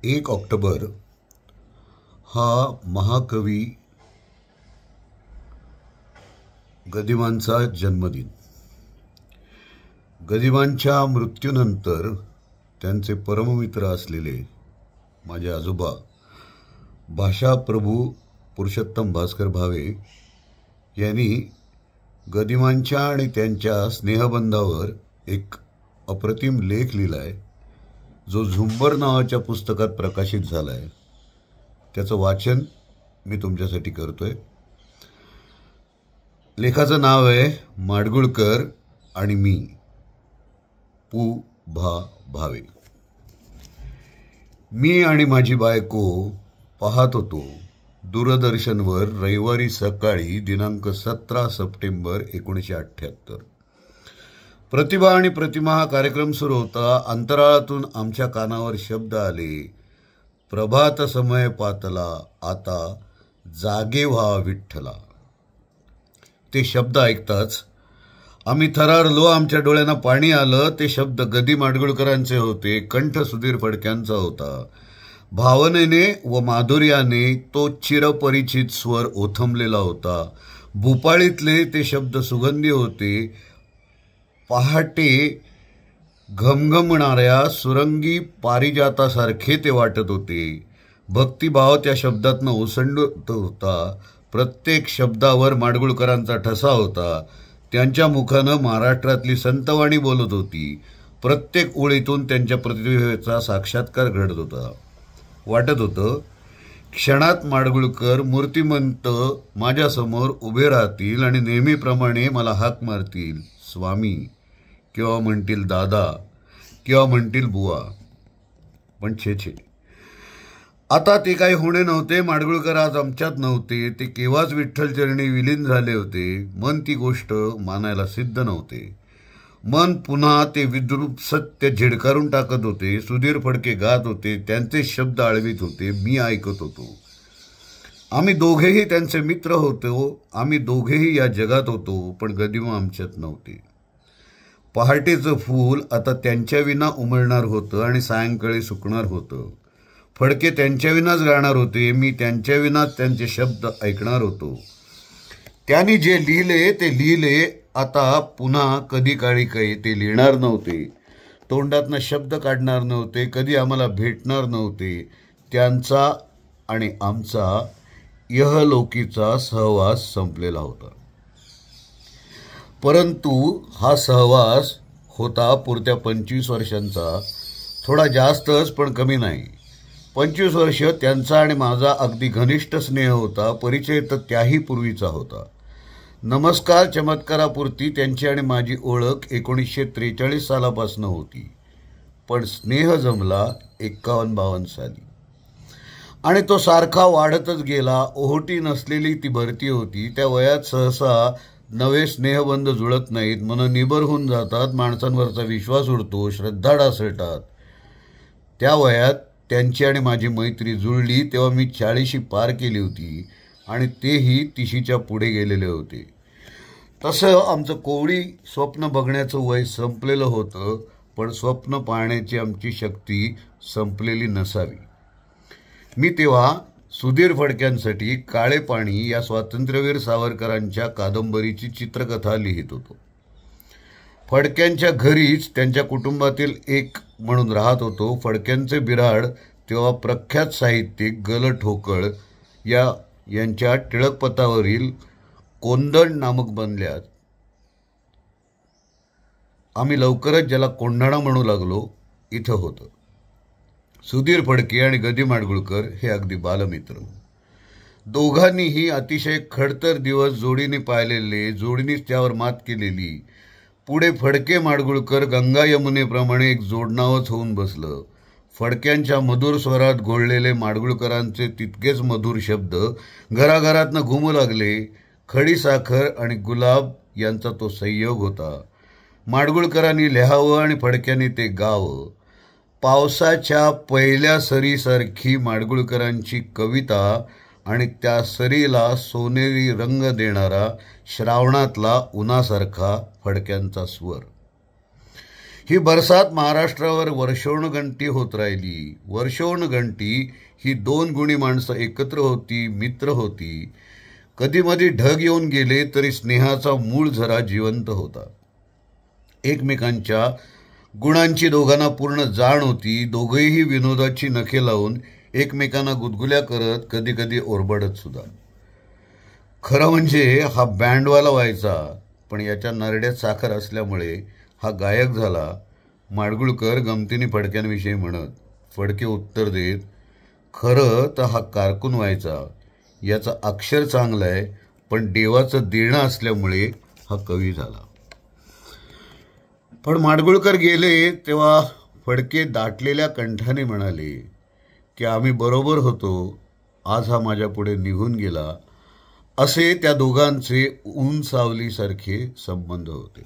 1 October हा महाकवी गदिमांचा जन्मदिन। गदिमांच्या मृत्यूनंतर त्यांचे परममित्र असलेले माझे आजोबा भाषाप्रभू पुरुषोत्तम भास्कर भावे यांनी गदिमांच्या आणि त्यांच्या स्नेहबंधावर एक अप्रतिम लेख लिहिलाय, जो झुंबर नावाच्या पुस्तकात प्रकाशित झालाय। त्याचं वाचन मी तुमच्यासाठी करतोय। लेखाचं नाव आहे माडगुळकर आणि मी, पु. भा. भावे। मी आणि माझी बायको पाहत होतो दूरदर्शनवर रविवारी सकाळी दिनांक 17 सप्टेंबर 1978 प्रतिभा आणि प्रतिमा हा कार्यक्रम सुरू होता। अंतराळातून आमच्या कानावर शब्द आले, प्रभात समय पातला, आता जागे व्हा विठ्ठला। ते शब्द ऐकताच आम्ही थरारलो, आमच्या डोळ्यांना पाणी आलं। ते शब्द गदी माडगुळकरांचे होते, कंठ सुधीर फडक्यांचा होता। भावनेने व माधुर्याने तो चिरपरिचित स्वर ओथंबलेला होता। भूपाळीतले ते शब्द सुगंधी होते, पहाटे घमघमणाऱ्या सुरंगी पारिजातासारखे ते वाटत होते। भक्तिभाव त्या शब्दातनं ओसंडत होता। प्रत्येक शब्दावर माडगुळकरांचा ठसा होता। त्यांच्या मुखानं महाराष्ट्रातली संतवाणी बोलत होती। प्रत्येक ओळीतून त्यांच्या प्रतिभेचा साक्षात्कार घडत होता। वाटत होतं क्षणात माडगुळकर मूर्तिमंत माझ्यासमोर उभे राहतील आणि नेहमीप्रमाणे मला हाक मारतील, स्वामी, किंवा म्हणतील दादा, किंवा म्हणतील बुवा। पण छे, आता ते काही होणे नव्हते। माडगुळकर आज आमच्यात नव्हते। ते केव्हाच विठ्ठलचरणी विलीन झाले होते। मन ती गोष्ट मानायला सिद्ध नव्हते। मन पुन्हा ते विद्रूप सत्य झिडकारून टाकत होते। सुधीर फडके गात होते, त्यांचे शब्द आळवीत होते, मी ऐकत होतो। आम्ही दोघेही त्यांचे मित्र होतो। आम्ही दोघेही या जगात होतो, पण गदिमा आमच्यात नव्हते। पहाटेचं फूल आता त्यांच्या विना उमलणार होतं आणि सायंकाळी सुकणार होतं। फडके त्यांच्या विनाच गाणार होते, मी त्यांच्या विनाच त्यांचे शब्द ऐकणार होतो। त्यांनी जे लिहिले ते लिहिले, आता पुन्हा कधी काळी काही ते लिहिणार नव्हते। तोंडातनं शब्द काढणार नव्हते, कधी आम्हाला भेटणार नव्हते। त्यांचा आणि आमचा इहलोकीचा सहवास संपलेला होता। परंतु हा सहवास होता पुरत्या 25 वर्षांचा, थोडा जास्तच पण कमी नाही। 25 वर्ष त्यांचा आणि माझा अगदी घनिष्ठ स्नेह होता। परिचय तर त्याही पूर्वीचा होता। नमस्कार चमत्कारापुरती त्यांची आणि माझी ओळख 1943 सालापासून होती, पण स्नेह जमला 51-52 साली, आणि तो सारखा वाढतच गेला। ओहोटी नसलेली ती भरती होती। त्या वयात सहसा नवे स्नेहबंध जुळत नाहीत, मन निबर होऊन जातात, माणसांवरचा विश्वास उडतो, श्रद्धा ढासळतात। त्या वयात त्यांची आणि माझी मैत्री जुळली तेव्हा मी 40शी पार केली होती आणि तेही 30च्या पुढे गेलेले होते। तसं आमचं कोवळी स्वप्न बघण्याचं वय संपलेलं होतं, पण स्वप्न पाहण्याची आमची शक्ती संपलेली नसावी। मी तेव्हा सुधीर फडक्यांसाठी काळे पाणी या स्वातंत्र्यवीर सावरकरांच्या कादंबरीची चित्रकथा लिहित होतो। फडक्यांच्या घरीच त्यांच्या कुटुंबातील एक म्हणून राहत होतो। फडक्यांचे बिऱ्हाड तेव्हा प्रख्यात साहित्यिक ग. ल. ठोकळ यांच्या टिळकपथावरील कोंदण नामक बंगल्यात, आम्ही लवकरच ज्याला कोंढाणा म्हणू लागलो, इथं होतं। सुधीर फडके आणि गदी माडगुळकर हे अगदी बालमित्र। दोघांनीही अतिशय खडतर दिवस जोडीने पाहिलेले, जोडीनेच त्यावर मात केलेली। पुढे फडके माडगुळकर गंगा यमुनेप्रमाणे एक जोडनावच होऊन बसलं। फडक्यांच्या मधुर स्वरात घोळलेले माडगुळकरांचे तितकेच मधुर शब्द घराघरातनं घुमू लागले। खडी साखर आणि गुलाब यांचा तो संयोग होता। माडगुळकरांनी लिहावं आणि फडक्यांनी ते गावं। पावसाच्या पहिल्या सरीसारखी माडगुळकरांची कविता आणि त्या सरीला सोनेरी रंग देणारा श्रावणातला उन्हासारखा फडक्यांचा स्वर। ही बरसात महाराष्ट्रावर वर्षोणगंटी होत राहिली. वर्षोणगंटी ही 2 गुणी माणसं एकत्र होती, मित्र होती. कधी मधी ढग येऊन गेले तरी स्नेहाचा मूळ झरा जिवंत होता. एकमेकांच्या गुणांची दोघांना पूर्ण जाण होती. दोघेही विनोदाची नखे लावून एकमेकांना गुदगुल्या करत, कधी कधी ओरबडत सुद्धा. खरं म्हणजे हा बँडवाला व्हायचा, पण याच्या नरड्यात साखर असल्यामुळे हा गायक झाला. माडगुळकर गमतीने फडक्यांविषयी म्हणत. फडके उत्तर देत, खरं तर हा कारकून व्हायचा. याचं अक्षर चांगलं आहे, पण देवाचं देणं असल्यामुळे हा कवी झाला. पण माडगुळकर गेले तेव्हा फडके दाटलेल्या कंठाने म्हणाले की आम्ही बरोबर होतो, आज हा माझ्या पुढे निघून गेला. असे त्या दोघांचे ऊन सावलीसारखे संबंध होते.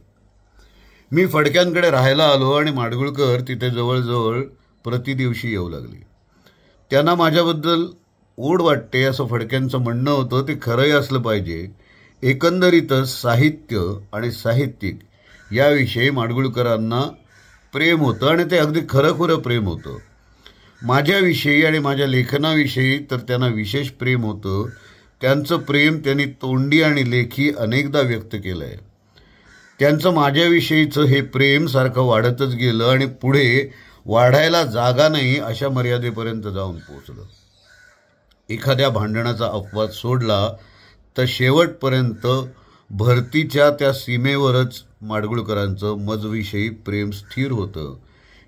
मी फडक्यांकडे राहायला आलो आणि माडगुळकर तिथे जवळजवळ प्रतिदिवशी येऊ लागले. त्यांना माझ्याबद्दल ओढ वाटते असं फडक्यांचं म्हणणं होतं. ते खरंही असलं पाहिजे. एकंदरीतच साहित्य आणि साहित्यिक याविषयी माडगुळकरांना प्रेम होतं आणि ते अगदी खरंखुरं प्रेम होतं. माझ्याविषयी आणि माझ्या लेखनाविषयी तर त्यांना विशेष प्रेम होतं. त्यांचं प्रेम त्यांनी तोंडी आणि लेखी अनेकदा व्यक्त केलं आहे. त्यांचं माझ्याविषयीचं हे प्रेम सारखं वाढतच गेलं आणि पुढे वाढायला जागा नाही अशा मर्यादेपर्यंत जाऊन पोचलं. एखाद्या भांडणाचा अपवाद सोडला तर शेवटपर्यंत भरतीच्या त्या सीमेवरच माडगुळकरांचं मजविषयी प्रेम स्थिर होतं.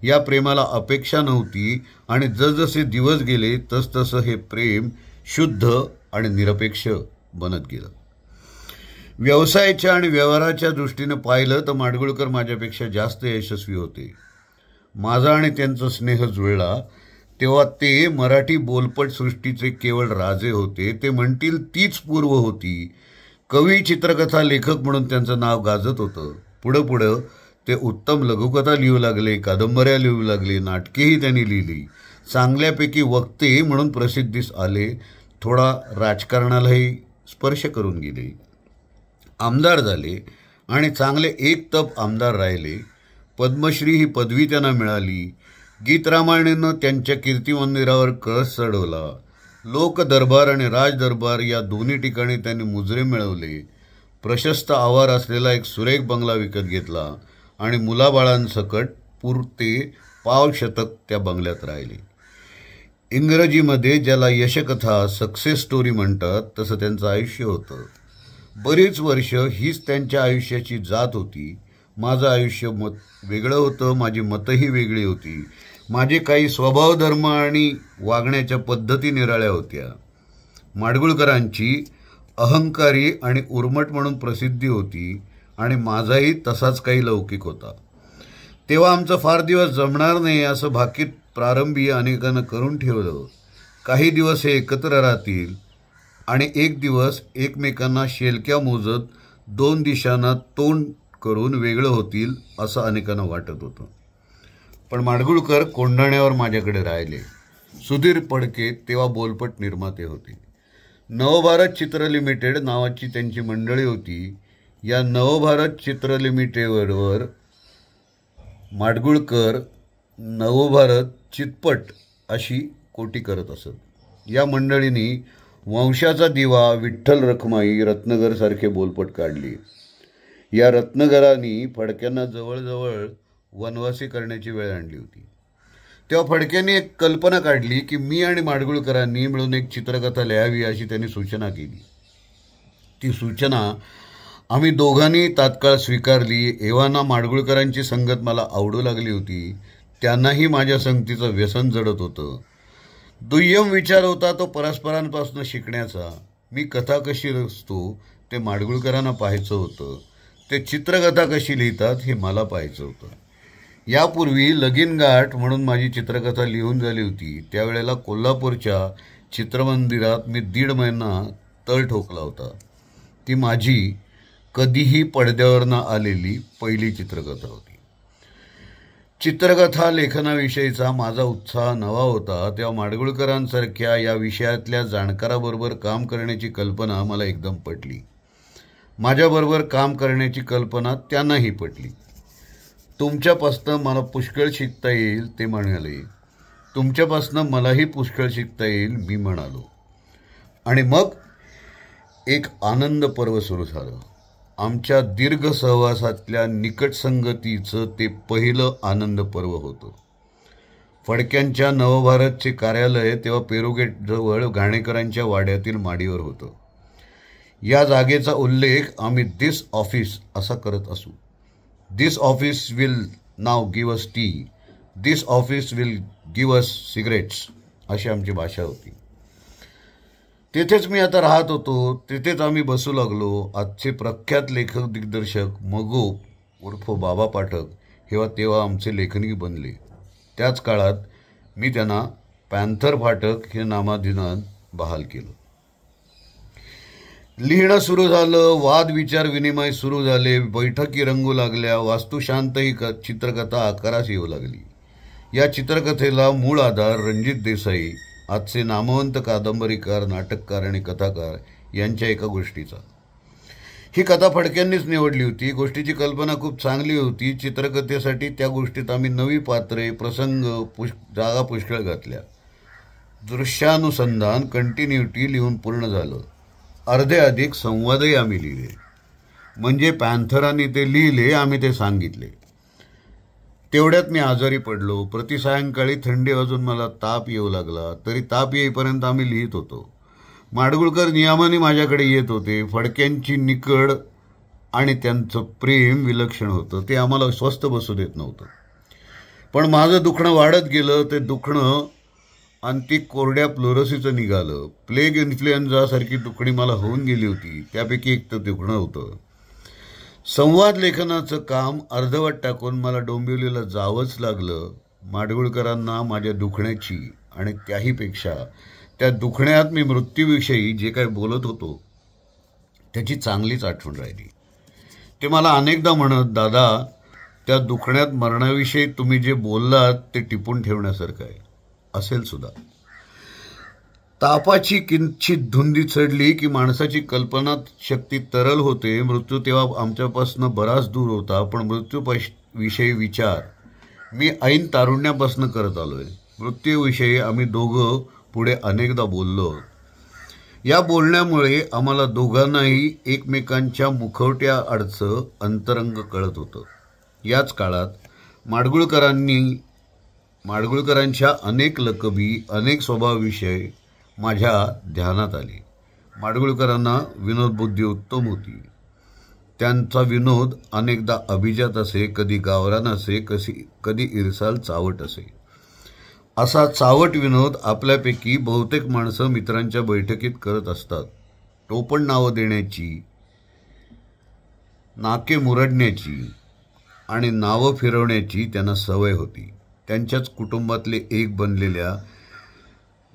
या प्रेमाला अपेक्षा नव्हती आणि जसजसे दिवस गेले तसतसं हे प्रेम शुद्ध आणि निरपेक्ष बनत गेलं. व्यवसायाच्या आणि व्यवहाराच्या दृष्टीनं पाहिलं तर माडगुळकर माझ्यापेक्षा जास्त यशस्वी होते. माझा आणि त्यांचा स्नेह जुळला तेव्हा ते मराठी बोलपट सृष्टीचे केवळ राजे होते. ते म्हणतील तीच पूर्व होती. कवी, चित्रकथा लेखक म्हणून त्यांचं नाव गाजत होतं. पुढं पुढं ते उत्तम लघुकथा लिहू लागले, कादंबऱ्या लिहू लागले, नाटकेही त्यांनी लिहिली. चांगल्यापैकी वक्ते म्हणून प्रसिद्धीस आले. थोडा राजकारणालाही स्पर्श करून गेले. आमदार झाले आणि चांगले एक तप आमदार राहिले. पद्मश्री ही पदवी त्यांना मिळाली. गीतरामायणानं त्यांच्या कीर्तिमंदिरावर कळस चढवला. लोकदरबार आणि राजदरबार या दोन्ही ठिकाणी त्यांनी मुजरे मिळवले. प्रशस्त आवार असलेला एक सुरेख बंगला विकत घेतला आणि मुलाबाळांसकट पुरते पावशतक त्या बंगल्यात राहिले. इंग्रजीमध्ये ज्याला यशकथा, सक्सेस स्टोरी म्हणतात, तसं त्यांचं आयुष्य होतं. बरीच वर्ष हीच त्यांच्या आयुष्याची जात होती. माझं आयुष्य वेगळं होतं. माझी मतंही वेगळी होती. माझे काही स्वभाव, धर्म आणि वागण्याच्या पद्धती निराळ्या होत्या. माडगुळकरांची अहंकारी आणि उर्मट म्हणून प्रसिद्धी होती आणि माझाही तसाच काही लौकिक होता. तेव्हा आमचं फार दिवस जमणार नाही असं भाकीत प्रारंभी अनेकांना करून ठेवलं. काही दिवस हे एकत्र राहतील आणि एक दिवस एकमेकांना शेलक्या मोजत 2 दिशांना तोंड करून वेगळं होतील असं अनेकांना वाटत होतं. पण माडगुळकर कोंढाण्यावर माझ्याकडे राहिले. सुधीर फडके तेव्हा बोलपट निर्माते होते. नवभारत चित्र लिमिटेड नावाची त्यांची मंडळी होती. या नवभारत चित्र लिमिटेडवर माडगुळकर नवभारत चितपट अशी कोटी करत असत. या मंडळींनी वंशाचा दिवा, विठ्ठल रखमाई, रत्नगर सारखे बोलपट काढले. या रत्नगरांनी फडक्यांना जवळजवळ वनवासी करण्याची वेळ आणली होती. तेव्हा फडक्यांनी एक कल्पना काढली की मी आणि माडगुळकरांनी मिळून एक चित्रकथा लिहावी अशी त्यांनी सूचना केली. ती सूचना आम्ही दोघांनी तात्काळ स्वीकारली. एव्हाना माडगुळकरांची संगत मला आवडू लागली होती. त्यांनाही माझ्या संगतीचं व्यसन जडत होतं. दुय्यम विचार होता तो परस्परांपासून शिकण्याचा. मी कथा कशी रचतो ते माडगुळकरांना पाहायचं होतं. ते चित्रकथा कशी लिहितात हे मला पाहायचं होतं. यापूर्वी लगीनगाठ म्हणून माझी चित्रकथा लिहून झाली होती. त्यावेळेला कोल्हापूरच्या चित्रमंदिरात मी 1.5 महिना तळ ठोकला होता. ती माझी कधीही पडद्यावर न आलेली पहिली चित्रकथा होती. चित्रकथा लेखनाविषयीचा माझा उत्साह नवा होता. तेव्हा माडगुळकरांसारख्या या विषयातल्या जाणकाराबरोबर काम करण्याची कल्पना मला एकदम पटली. माझ्याबरोबर काम करण्याची कल्पना त्यांनाही पटली. तुमच्यापासनं मला पुष्कळ शिकता येईल ते म्हणाले. तुमच्यापासनं मलाही पुष्कळ शिकता येईल मी म्हणालो. आणि मग एक आनंद पर्व सुरू झालं. आमच्या दीर्घ सहवासातल्या निकट संगतीचं ते पहिलं आनंद पर्व होतं. फडक्यांच्या नवभारतचे कार्यालय तेव्हा पेरुगेटजवळ घाणेकरांच्या वाड्यातील माडीवर होतं. या जागेचा उल्लेख आम्ही दिस ऑफिस असा करत असू. This office will now give us tea, this office will give us cigarettes अशी आमची भाषा होती. तेथेच मी आता राहत होतो. तेथेच आम्ही बसू लागलो. आजचे प्रख्यात लेखक दिग्दर्शक मगोप उर्फ बाबा पाठक तेव्हा आमचे लेखनिक बनले. त्याच काळात मी त्यांना पॅन्थर फाटक हे नामाभिमान बहाल केलं. लिहिणं सुरू झालं. वाद विचार विनिमय सुरू झाले. बैठकी रंगू लागल्या. वास्तुशांत ही चित्रकथा आकारास येऊ लागली. या चित्रकथेला मूळ आधार रणजित देसाई, आजचे नामवंत कादंबरीकार, नाटककार आणि कथाकार यांच्या एका गोष्टीचा. ही कथा फडक्यांनीच निवडली होती. गोष्टीची कल्पना खूप चांगली होती. चित्रकथेसाठी त्या गोष्टीत आम्ही नवी पात्रे, प्रसंग, जागा पुष्कळ घातल्या. दृश्यानुसंधान, कंटिन्युटी लिहून पूर्ण झालं. अर्धे अधिक संवादही आम्ही लिहिले. म्हणजे पॅन्थरांनी ते लिहिले, आम्ही ते सांगितले. तेवढ्यात मी आजारी पडलो. प्रति सायंकाळी थंडी वाजून मला ताप येऊ लागला. तरी ताप येईपर्यंत आम्ही लिहित होतो. माडगुळकर नियमाने माझ्याकडे येत होते. फडक्यांची निकड आणि त्यांचं प्रेम विलक्षण होतं. ते आम्हाला स्वस्थ बसू देत नव्हतं. पण माझं दुखणं वाढत गेलं. ते दुखणं आणि कोरड्या फ्लोरोसिसचं निघालं. प्लेग, इन्फ्लुएन्झा सारखी दुखणी मला होऊन गेली होती. त्यापैकी एक तर दुखणं होतं. संवाद लेखनाचं काम अर्धवट टाकून मला डोंबिवलीला जावंच लागलं. माडगुळकरांना माझ्या दुखण्याची आणि त्याहीपेक्षा त्या दुखण्यात मी मृत्यूविषयी जे काही बोलत होतो त्याची चांगलीच आठवण राहिली. ते मला अनेकदा म्हणत, दादा, त्या दुखण्यात मरणाविषयी तुम्ही जे बोललात ते टिपून ठेवण्यासारखं आहे. असेल सुद्धा. तापाची किंचित धुंदी चढली की माणसाची कल्पना शक्ती तरल होते. मृत्यू तेव्हा आमच्यापासून बराच दूर होता. पण मृत्यूविषयी विचार मी ऐन तारुण्यापासून करत आलोय. मृत्यूविषयी आम्ही दोघं पुढे अनेकदा बोललो. या बोलण्यामुळे आम्हाला दोघांनाही एकमेकांच्या मुखवट्या आडचं अंतरंग कळत होतं. याच काळात माडगुळकरांच्या अनेक लकबी, अनेक स्वभावविषय माझ्या ध्यानात आली. माडगुळकरांना विनोदबुद्धी उत्तम होती. त्यांचा विनोद अनेकदा अभिजात असे, कधी गावरान असे, कधी इरसाल चावट असे. असा चावट विनोद आपल्यापैकी बहुतेक माणसं मित्रांच्या बैठकीत करत असतात. टोपण नावं देण्याची, नाके मुरडण्याची आणि नावं फिरवण्याची त्यांना सवय होती. त्यांच्याच कुटुंबातले एक बनलेल्या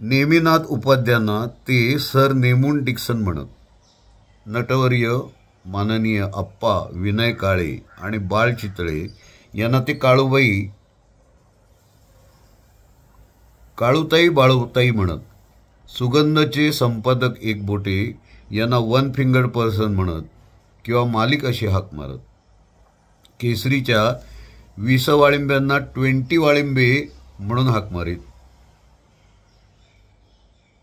नेमिनाथ उपाध्यांना ते सर नेमून डिक्सन म्हणत. नटवर्य माननीय अप्पा विनय काळे आणि बाळ चितळे यांना ते काळूताई बाळूताई म्हणत. सुगंधचे संपादक एकबोटे यांना वन फिंगर पर्सन म्हणत किंवा मालिक अशी हाक मारत. केसरीच्या 20 वाळिंब्यांना 20 वाळिंबे म्हणून हाक मारीत.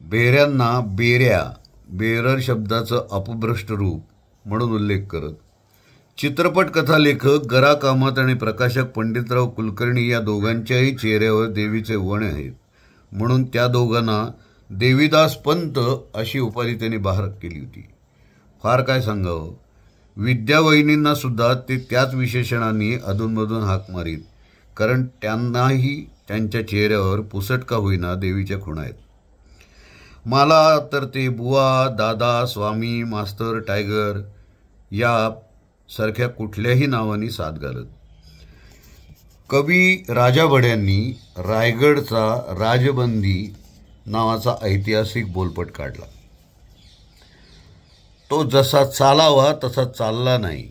बेऱ्यांना बेऱ्या, बेरर शब्दाचं अपभ्रष्ट रूप म्हणून उल्लेख करत. चित्रपट कथालेखक गरा कामत आणि प्रकाशक पंडितराव कुलकर्णी या दोघांच्याही चेहऱ्यावर देवीचे वण आहेत म्हणून त्या दोघांना देवीदास पंत अशी उपाधी त्यांनी बहार केली होती. फार काय सांगावं. विद्यावहिनींना सुद्धा ते त्याच विशेषणांनी अधूनमधून हाक मारीत, कारण त्यांनाही त्यांच्या चेहऱ्यावर पुसट का होईना देवीच्या खुणा आहेत. मला तर ते बुवा, दादा, स्वामी, मास्तर, टायगर या सारख्या कुठल्याही नावानी साथ घालत. कवी राजाबड्यांनी रायगडचा राजबंदी नावाचा ऐतिहासिक बोलपट काढला. तो जसा चालावा तसा चालला नाही.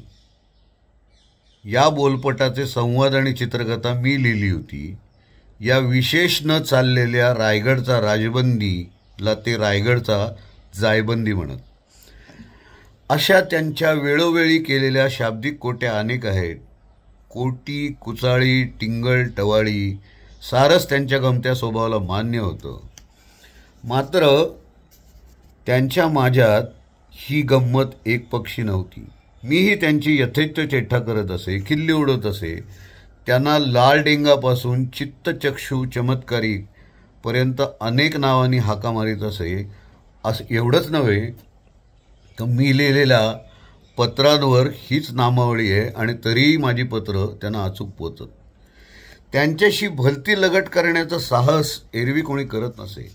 या बोलपटाचे संवाद आणि चित्रकथा मी लिहिली होती. या विशेष न चाललेल्या रायगडचा राजबंदीला ते रायगडचा जायबंदी म्हणत. अशा त्यांच्या वेळोवेळी केलेल्या शाब्दिक कोट्या अनेक आहेत. कोटी, कुचाळी, टिंगल, टवाळी सारंच त्यांच्या गमत्या स्वभावाला मान्य होतं. मात्र त्यांच्या माझ्यात ही गंमत एकपक्षी नव्हती. मीही त्यांची यथेच्छ चेष्टा करत असे, खिल्ली उडवत असे. त्यांना लाल डेंगापासून चित्तचक्षू चमत्कारिक पर्यंत अनेक नावांनी हाका मारित असे. असं एवढंच नव्हे तर मी लिहिलेल्या पत्रांवर हीच नामावळी आहे आणि तरीही माझी पत्र त्यांना अचूक पोचत. त्यांच्याशी भलती लगट करण्याचं साहस एरवी कोणी करत नसे.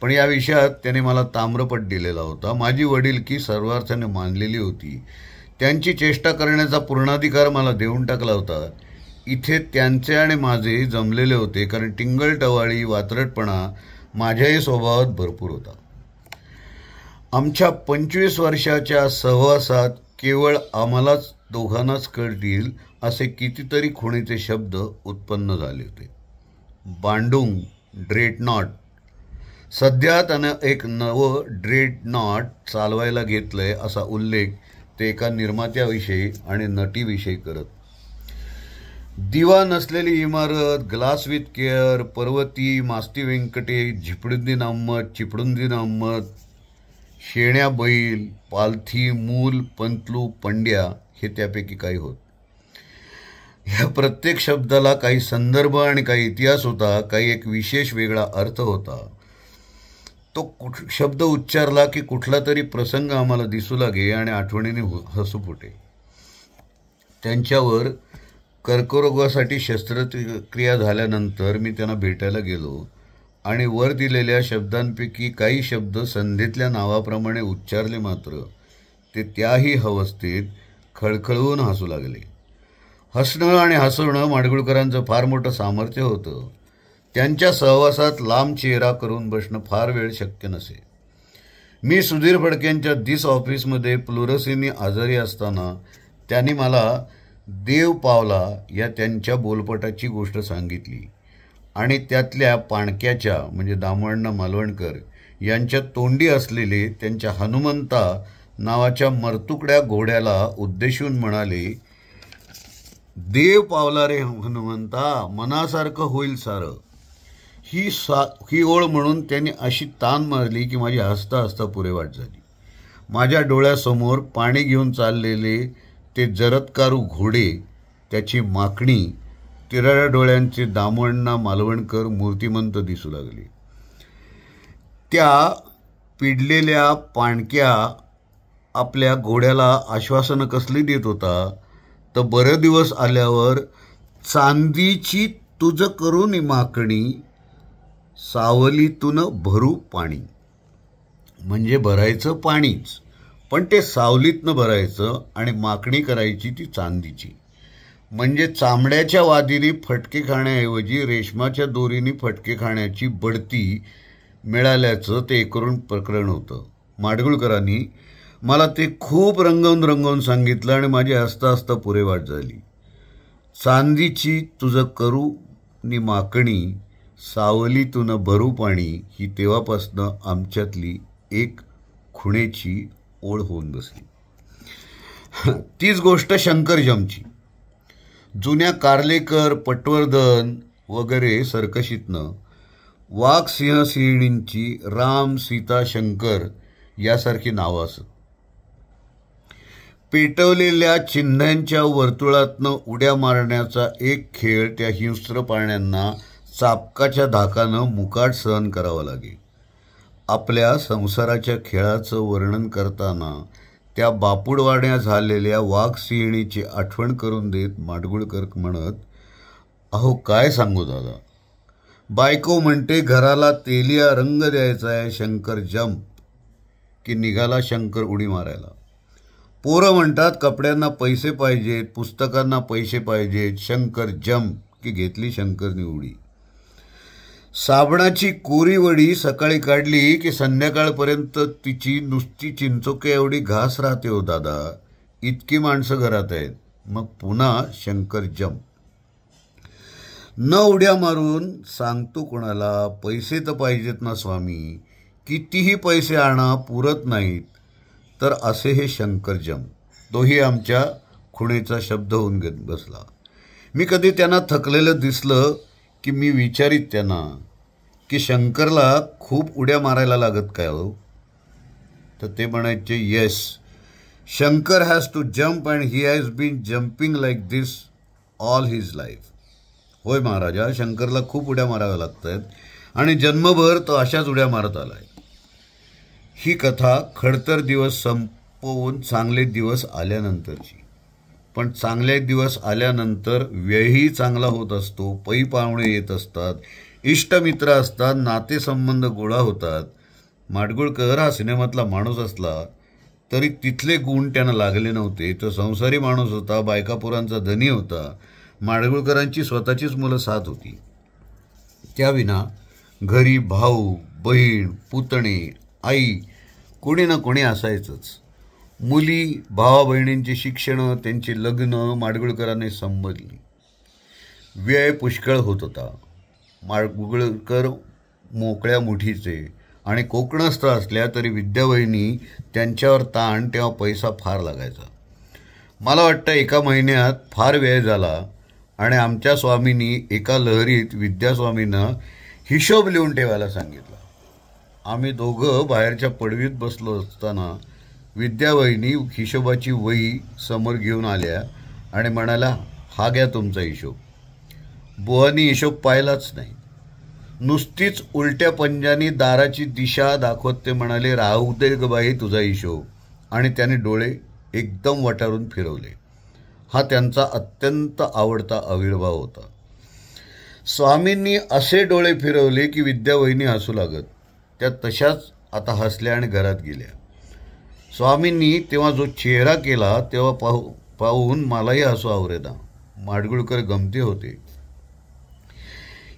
पण या विषयात त्याने मला ताम्रपट दिलेला होता. माझी वडीलकी सर्वार्थाने मानलेली होती. त्यांची चेष्टा करण्याचा पूर्णाधिकार मला देऊन टाकला होता. इथे त्यांचे आणि माझे जमलेले होते, कारण टिंगल, टवाळी, वात्रटपणा माझ्याही स्वभावात भरपूर होता. आमच्या 25 वर्षाच्या सहवासात केवळ आम्हालाच दोघांनाच कळतील असे कितीतरी खुणीचे शब्द उत्पन्न झाले होते. Bandung, Dreadnought. सध्या त्यानं एक नवं ड्रेडनॉट चालवायला घेतलंय असा उल्लेख ते एका निर्मात्याविषयी आणि नटीविषयी करत. दिवा नसलेली इमारत, glass with care, Parvati, Masti Venkatesh, झिपडुद्दीन Ahmad, चिपडुद्दीन Ahmad, शेण्या बैल, पालथी, मूल, पंतलू, पंड्या हे त्यापैकी काही होत. ह्या प्रत्येक शब्दाला काही संदर्भ आणि काही इतिहास होता, काही एक विशेष वेगळा अर्थ होता. तो शब्द उच्चारला की कुठला तरी प्रसंग आम्हाला दिसू लागे आणि आठवणीने हसू फुटे. त्यांच्यावर कर्करोगासाठी शस्त्रक्रिया झाल्यानंतर मी त्यांना भेटायला गेलो आणि वर दिलेल्या शब्दांपैकी काही शब्द संधीतल्या नावाप्रमाणे उच्चारले. मात्र ते त्याही अवस्थेत खळखळून हसू लागले. हसणं आणि हसवणं माडगुळकरांचं फार मोठं सामर्थ्य होतं. त्यांच्या सहवासात लांब चेहरा करून बसणं फार वेळ शक्य नसे. मी सुधीर फडकेंच्या दिस ऑफिसमध्ये प्लुरसीनी आजारी असताना त्यांनी मला देव पावला या त्यांच्या बोलपटाची गोष्ट सांगितली आणि त्यातल्या पाणक्याच्या म्हणजे दामोअण्णा मालवणकर यांच्या तोंडी असलेले त्यांच्या हनुमंता नावाच्या मरतुकड्या घोड्याला उद्देशून म्हणाले, देव पावला रे हनुमंता, मनासारखं होईल सारं. ही ओळ म्हणून त्यांनी अशी तान मारली की माझी हसता हसता पुरेवाट झाली. माझ्या डोळ्यासमोर पाणी घेऊन चाललेले ते जरत्कारू घोडे, त्याची माकणी, तिराळ्या डोळ्यांचे दामोअण्णा मालवणकर मूर्तिमंत दिसू लागले. त्या पिडलेल्या पाणक्या आपल्या घोड्याला आश्वासनं कसली देत होता तर बरं दिवस आल्यावर चांदीची तुझ करून माकणी, सावलीतून भरू पाणी. म्हणजे भरायचं पाणीच, पण ते सावलीतनं भरायचं आणि माकणी करायची ती चांदीची. म्हणजे चामड्याच्या वादीने फटके खाण्याऐवजी रेशमाच्या दोरीने फटके खाण्याची बढती मिळाल्याचं ते एकूण प्रकरण होतं. माडगुळकरांनी मला ते खूप रंगवून सांगितलं आणि माझी हसता हसता पुरेवाट झाली. चांदीची तुझं करू नि माकणी, सावलीतून भरू पाणी ही तेव्हापासनं आमच्यातली एक खुणेची ओळ होऊन बसली. तीच गोष्ट शंकरजमची. जुन्या कार्लेकर, पटवर्धन वगैरे सर्कशीतनं वाघ, सिंह, सिंहिणींची राम, सीता, शंकर यासारखी नावं असत. पेटवलेल्या चिन्हांच्या वर्तुळातनं उड्या मारण्याचा एक खेळ त्या हिंस्त्र प्राण्यांना चापकाच्या धाकानं मुकाट सहन करावा लागे. आपल्या संसाराच्या खेळाचं वर्णन करताना त्या बापुडवाड्या झालेल्या वाघ सिंहिणीची आठवण करून देत माडगुळकर म्हणत, अहो काय सांगू दादा, बायको म्हणते घराला तेलिया रंग द्यायचा आहे, शंकर जंप की निघाला शंकर उडी मारायला. पोरं म्हणतात कपड्यांना पैसे पाहिजेत, पुस्तकांना पैसे पाहिजेत, शंकर जंप की घेतली शंकरनी उडी. साबणाची कोरी वडी सकाळी काढली की संध्याकाळपर्यंत तिची नुसती चिंचोक्या एवढी घास राहते हो दादा. इतकी माणसं घरात आहेत, मग पुन्हा शंकर जंप. न उड्या मारून सांगतो कोणाला, पैसे तर पाहिजेत ना स्वामी, कितीही पैसे आणा पुरत नाहीत. तर असे हे शंकर जंप, तोही आमच्या खुणेचा शब्द होऊन बसला. मी कधी त्यांना थकलेलं दिसलं की मी विचारित त्यांना की शंकरला खूप उड्या मारायला लागत काय हो? तर ते म्हणायचे, yes, Shankar has to jump and he has been jumping like this all his life. होय महाराजा, शंकरला खूप उड्या माराव्या लागत आहेत आणि जन्मभर तो अशाच उड्या मारत आलाय. ही कथा खडतर दिवस संपवून चांगले दिवस आल्यानंतरची. पण चांगले दिवस आल्यानंतर व्ययही चांगला होत असतो, पै पाहुणे येत असतात, इष्टमित्र असतात, नातेसंबंध गोळा होतात. माडगुळकर हा सिनेमातला माणूस असला तरी तिथले गुण त्यांना लागले नव्हते. तो संसारी माणूस होता, बायकापुरांचा धनी होता. माडगुळकरांची स्वतःचीच मुलं 7 होती. त्याविना घरी भाऊ, बहीण, पुतणे, आई कोणी ना कोणी असायचंच. मुली, भावा बहिणींची शिक्षणं, त्यांची लग्न माडगुळकरांनी संभळली. व्यय पुष्कळ होत होता. माडगुळकर मोकळ्या मुठीचे आणि कोकणस्थ असल्या तरी विद्यावहिनी त्यांच्यावर ताण तेव्हा पैसा फार लागायचा. मला वाटतं एका महिन्यात फार व्यय झाला आणि आमच्या स्वामींनी एका लहरीत विद्यास्वामींना हिशोब लिहून ठेवायला सांगितला. आम्ही दोघं बाहेरच्या पडवीत बसलो असताना विद्यावहिनी हिशोबाची वही समोर घेऊन आल्या आणि म्हणाला, हा घ्या तुमचा हिशोब. बुवानी हिशोब पाहिलाच नाही. नुसतीच उलट्या पंजानी दाराची दिशा दाखवत ते म्हणाले, राहू दे ग बाई तुझा हिशोब. आणि त्याने डोळे एकदम वटारून फिरवले. हा त्यांचा अत्यंत आवडता आविर्भाव होता. स्वामींनी असे डोळे फिरवले की विद्यावहिनी हसू लागत. त्या तशाच आता हसल्या आणि घरात गेल्या. स्वामींनी तेव्हा जो चेहरा केला तेव्हा पाहून मलाही हसू आवरेना. माडगुळकर गमती होते.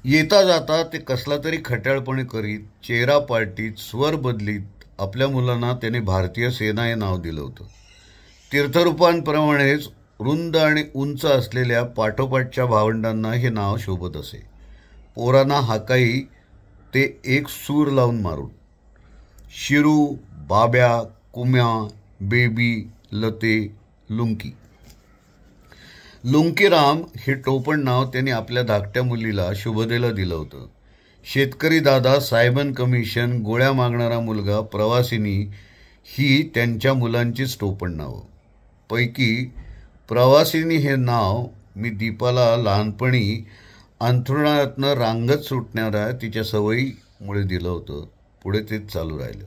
येता जाता ते कसला तरी खट्याळपणे करीत, चेहरा पालटीत, स्वर बदलीत आपल्या मुलांना त्याने भारतीय सेना हे नाव दिलं होतं. तीर्थरूपांप्रमाणेच रुंद आणि उंच असलेल्या पाठोपाठच्या भावंडांना हे नाव शोभत असे. पोरांना हाकाई ते एक सूर लावून मारून. शिरू, बाब्या, कुम्या, बेबी, लते, लुंकी. लुंकीराम हे टोपण नाव त्यांनी आपल्या धाकट्या मुलीला शुभदेला दिलं होतं. शेतकरी दादा, सायमन कमिशन, गोळ्या मागणारा मुलगा, प्रवासिनी ही त्यांच्या मुलांचीच टोपण नावं. पैकी प्रवासिनी हे नाव मी दीपाला लहानपणी अंथरुणातनं रांगत सुटणाऱ्या तिच्या सवयीमुळे दिलं होतं. पुढे तेच चालू राहिलं.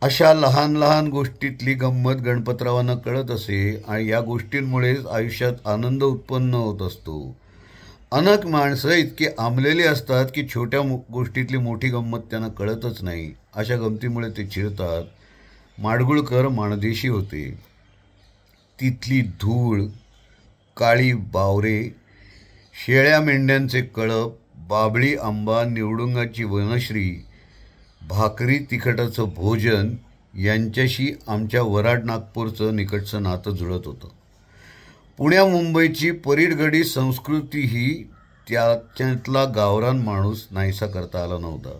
अशा लहान लहान गोष्टीतली गंमत गणपतरावांना कळत असे आणि या गोष्टींमुळेच आयुष्यात आनंद उत्पन्न होत असतो. अनेक माणसं इतकी आंबलेली असतात की छोट्या गोष्टीतली मोठी गंमत त्यांना कळतच नाही. अशा गमतीमुळे ते चिडतात. माडगुळकर माणदेशी होते. तिथली धूळ, काळी बावरे, शेळ्या मेंढ्यांचे कळप, बाबळी आंबा, निवडुंगाची वनश्री, भाकरी तिखटाचं भोजन यांच्याशी आमच्या वराड नागपूरचं निकटचं नातं जुळत होतं. पुण्या मुंबईची परीडगडी संस्कृतीही त्याच्यातला गावरान माणूस नाहीसा करता आला नव्हता.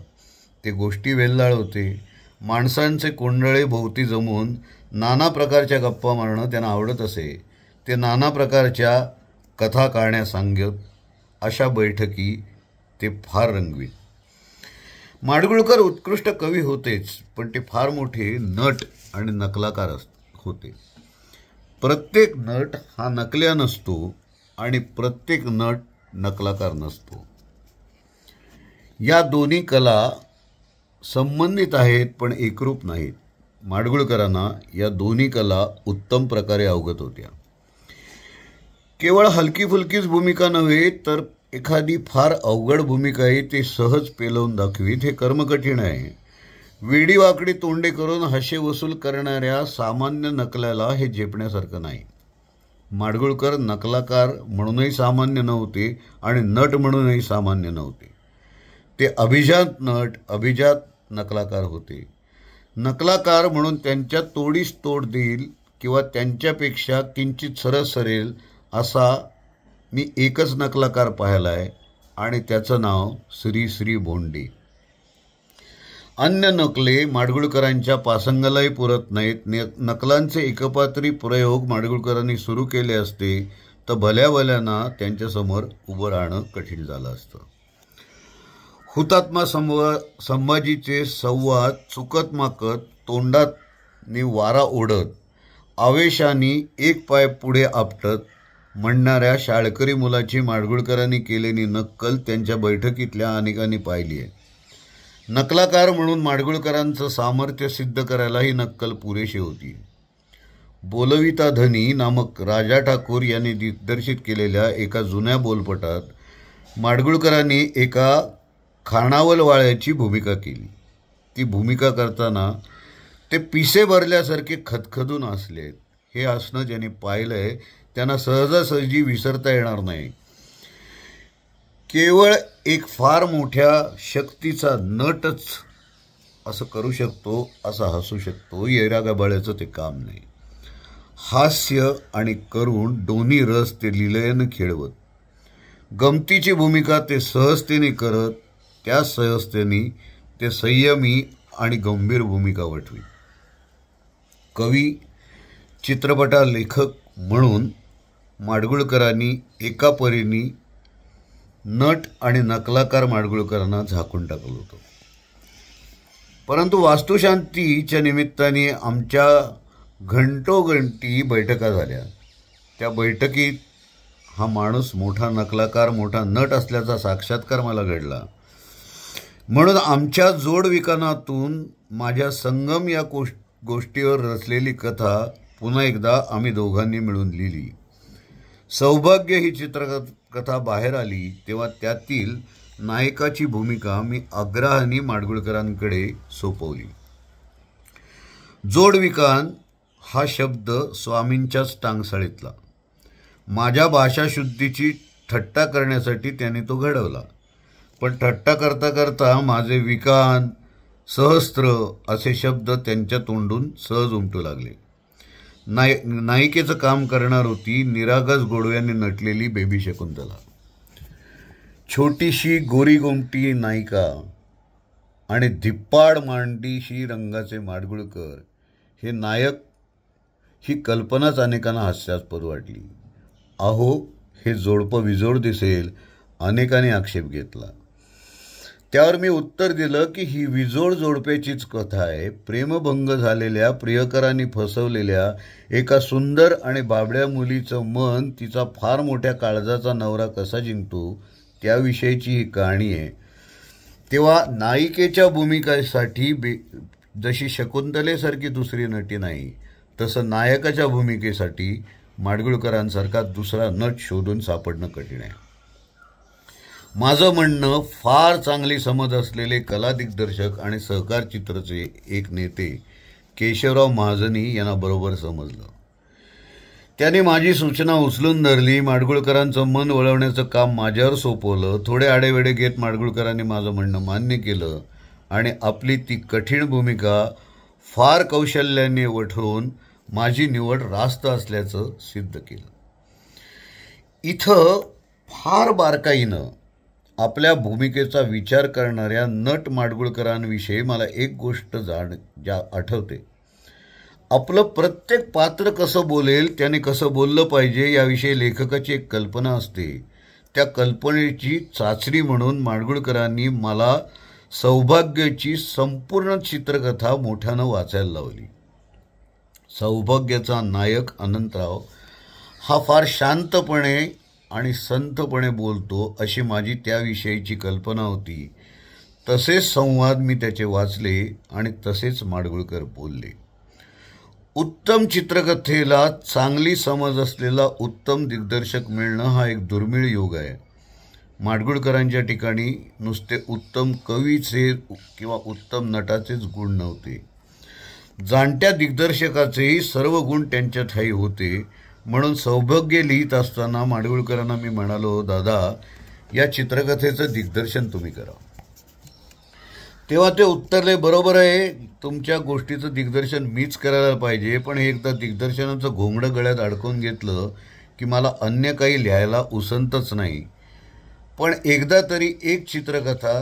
ते गोष्टी वेल्हाळ होते. माणसांचे कोंडळे भोवती जमून नाना प्रकारच्या गप्पा मारणं त्यांना आवडत असे. ते नाना प्रकारच्या कथा काढण्या सांगत. अशा बैठकी ते फार रंगवीत. माडगुळकर उत्कृष्ट कवी होतेच, पण ते फार मोठे नट आणि नकलाकार होते. प्रत्येक नट हा नकल्या नसतो आणि प्रत्येक नट नकलाकार नसतो. या दोन्ही कला संबंधित आहेत पण एकरूप नाहीत. माडगुळकरांना या दोन्ही कला उत्तम प्रकारे अवगत होत्या. केवळ हलकी फुलकीच भूमिका नव्हे तर एखादी फार अवघड भूमिकाही ते सहज पेलवून दाखवीत. हे कर्म कठीण आहे. वेडी वाकडी तोंडे करून हशे वसूल करणाऱ्या सामान्य नकल्याला हे झेपण्यासारखं नाही. माडगुळकर नकलाकार म्हणूनही सामान्य नव्हते आणि नट म्हणूनही सामान्य नव्हते. ते अभिजात नट, अभिजात नकलाकार होते. नकलाकार म्हणून त्यांच्या तोडीस तोड देईल किंवा त्यांच्यापेक्षा किंचित सरस सरेल असा मी एकच नकलाकार पाहिला आहे आणि त्याचं नाव श्री श्री भोंडे. अन्य नकले माडगुळकरांच्या पासंगालाही पुरत नाहीत. नकलांचे एकपात्री प्रयोग माडगुळकरांनी सुरू केले असते तर भल्या भल्यांना त्यांच्यासमोर उभं राहणं कठीण झालं असतं. हुतात्मा संभाजीचे संवाद चुकत माकत तोंडातनी वारा ओढत आवेशाने एक पाय पुढे आपटत म्हणणाऱ्या शाळकरी मुलाची माडगुळकरांनी केलेली नक्कल त्यांच्या बैठकीतल्या अनेकांनी पाहिली आहे. नकलाकार म्हणून माडगुळकरांचं सामर्थ्य सिद्ध करायला ही नक्कल पुरेशी होती. बोलविता धनी नामक राजा ठाकूर यांनी दिग्दर्शित केलेल्या एका जुन्या बोलपटात माडगुळकरांनी एका खाणावलवाळ्याची भूमिका केली. ती भूमिका करताना ते पिसे भरल्यासारखे खदखदून हसलेत. हे हसणं ज्यांनी पाहिलंय त्यांना सहजासहजी विसरता येणार नाही. केवळ एक फार मोठ्या शक्तीचा नटच असं करू शकतो, असं हसू शकतो. येरागबाळ्याचं ते काम नाही. हास्य आणि करुण दोन्ही रस ते लीलयेनं खेळवत. गमतीची भूमिका ते सहजतेने करत, त्या सहजतेने ते संयमी आणि गंभीर भूमिका वठवीत. कवी, चित्रपटा लेखक म्हणून माडगुळकरांनी एका परीने नट आणि नकलाकार माडगुळकरांना झाकून टाकलं होतं. परंतु वास्तुशांतीच्या निमित्ताने आमच्या घंटोघंटी बैठका झाल्या. त्या बैठकीत हा माणूस मोठा नकलाकार, मोठा नट असल्याचा साक्षात्कार मला घडला. म्हणून आमच्या जोडविकानातून माझ्या संगम या गोष्टीवर रचलेली कथा पुन्हा एकदा आम्ही दोघांनी मिळून लिहिली. सौभाग्य ही चित्रकथा बाहेर आली तेव्हा त्यातील नायकाची भूमिका मी आग्रहाने माडगुळकरांकडे सोपवली. जोडविकान हा शब्द स्वामींच्याच टांगसाळीतला. माझ्या भाषाशुद्धीची थट्टा करण्यासाठी त्याने तो घडवला. पण थट्टा करता करता माझे विकान, सहस्त्र असे शब्द त्यांच्या तोंडून सहज उमटू लागले. नायिकेचं काम करणार होती निरागस गोडव्याने नटलेली बेबी शकुंतला. छोटीशी गोरी गोमटी नायिका आणि धिप्पाड मांडीशी रंगाचे माडगुळकर हे नायक, ही कल्पनाच अनेकांना हास्यास्पद वाटली. अहो, हे जोडपं विजोड दिसेल, अनेकांनी आक्षेप घेतला. त्यावर मी उत्तर दिलं की ही विजोड जोडप्याचीच कथा आहे. प्रेमभंग झालेल्या, प्रियकरांनी फसवलेल्या एका सुंदर आणि बाबड्या मुलीचं मन तिचा फार मोठ्या काळजाचा नवरा कसा जिंकतो त्याविषयीची ही कहाणी आहे. तेव्हा नायिकेच्या भूमिकेसाठी जशी शकुंतलेसारखी दुसरी नटी नाही, तसं नायकाच्या भूमिकेसाठी माडगुळकरांसारखा दुसरा नट शोधून सापडणं कठीण आहे. माझं म्हणणं फार चांगली समज असलेले कला दिग्दर्शक आणि सहकार चित्रचे एक नेते केशवराव महाजनी यांना बरोबर समजलं. त्यांनी माझी सूचना उचलून धरली. माडगुळकरांचं मन वळवण्याचं काम माझ्यावर सोपवलं. थोडे आडेवेडे घेत माडगुळकरांनी माझं म्हणणं मान्य केलं आणि आपली ती कठीण भूमिका फार कौशल्याने वठवून माझी निवड रास्त असल्याचं सिद्ध केलं. इथं फार बारकाईनं आपल्या भूमिकेचा विचार करणाऱ्या नट माडगुळकरांविषयी मला एक गोष्ट आठवते. आपलं प्रत्येक पात्र कसं बोलेल, त्याने कसं बोललं पाहिजे याविषयी लेखकाची एक कल्पना असते. त्या कल्पनेची चाचणी म्हणून माडगुळकरांनी मला सौभाग्याची संपूर्ण चित्रकथा मोठ्यानं वाचायला लावली. सौभाग्याचा नायक अनंतराव हा फार शांतपणे आणि संथपणे बोलतो अशी माझी त्याविषयीची कल्पना होती. तसेच संवाद मी त्याचे वाचले आणि तसेच माडगुळकर बोलले. उत्तम चित्रकथेला चांगली समज असलेला उत्तम दिग्दर्शक मिळणं हा एक दुर्मिळ योग आहे. माडगुळकरांच्या ठिकाणी नुसते उत्तम कवीचे किंवा उत्तम नटाचेच गुण नव्हते. जाणत्या दिग्दर्शकाचेही सर्व गुण त्यांच्या ठायी होते. म्हणून सौभाग्य लिहित असताना माडगुळकरांना मी म्हणालो, दादा, या चित्रकथेचं दिग्दर्शन तुम्ही करा. तेव्हा ते उत्तरले, बरोबर आहे, तुमच्या गोष्टीचं दिग्दर्शन मीच करायला पाहिजे. पण एकदा दिग्दर्शनाचं घोंगडं गळ्यात अडकून घेतलं की मला अन्य काही लिहायला उसंतच नाही. पण एकदा तरी एक चित्रकथा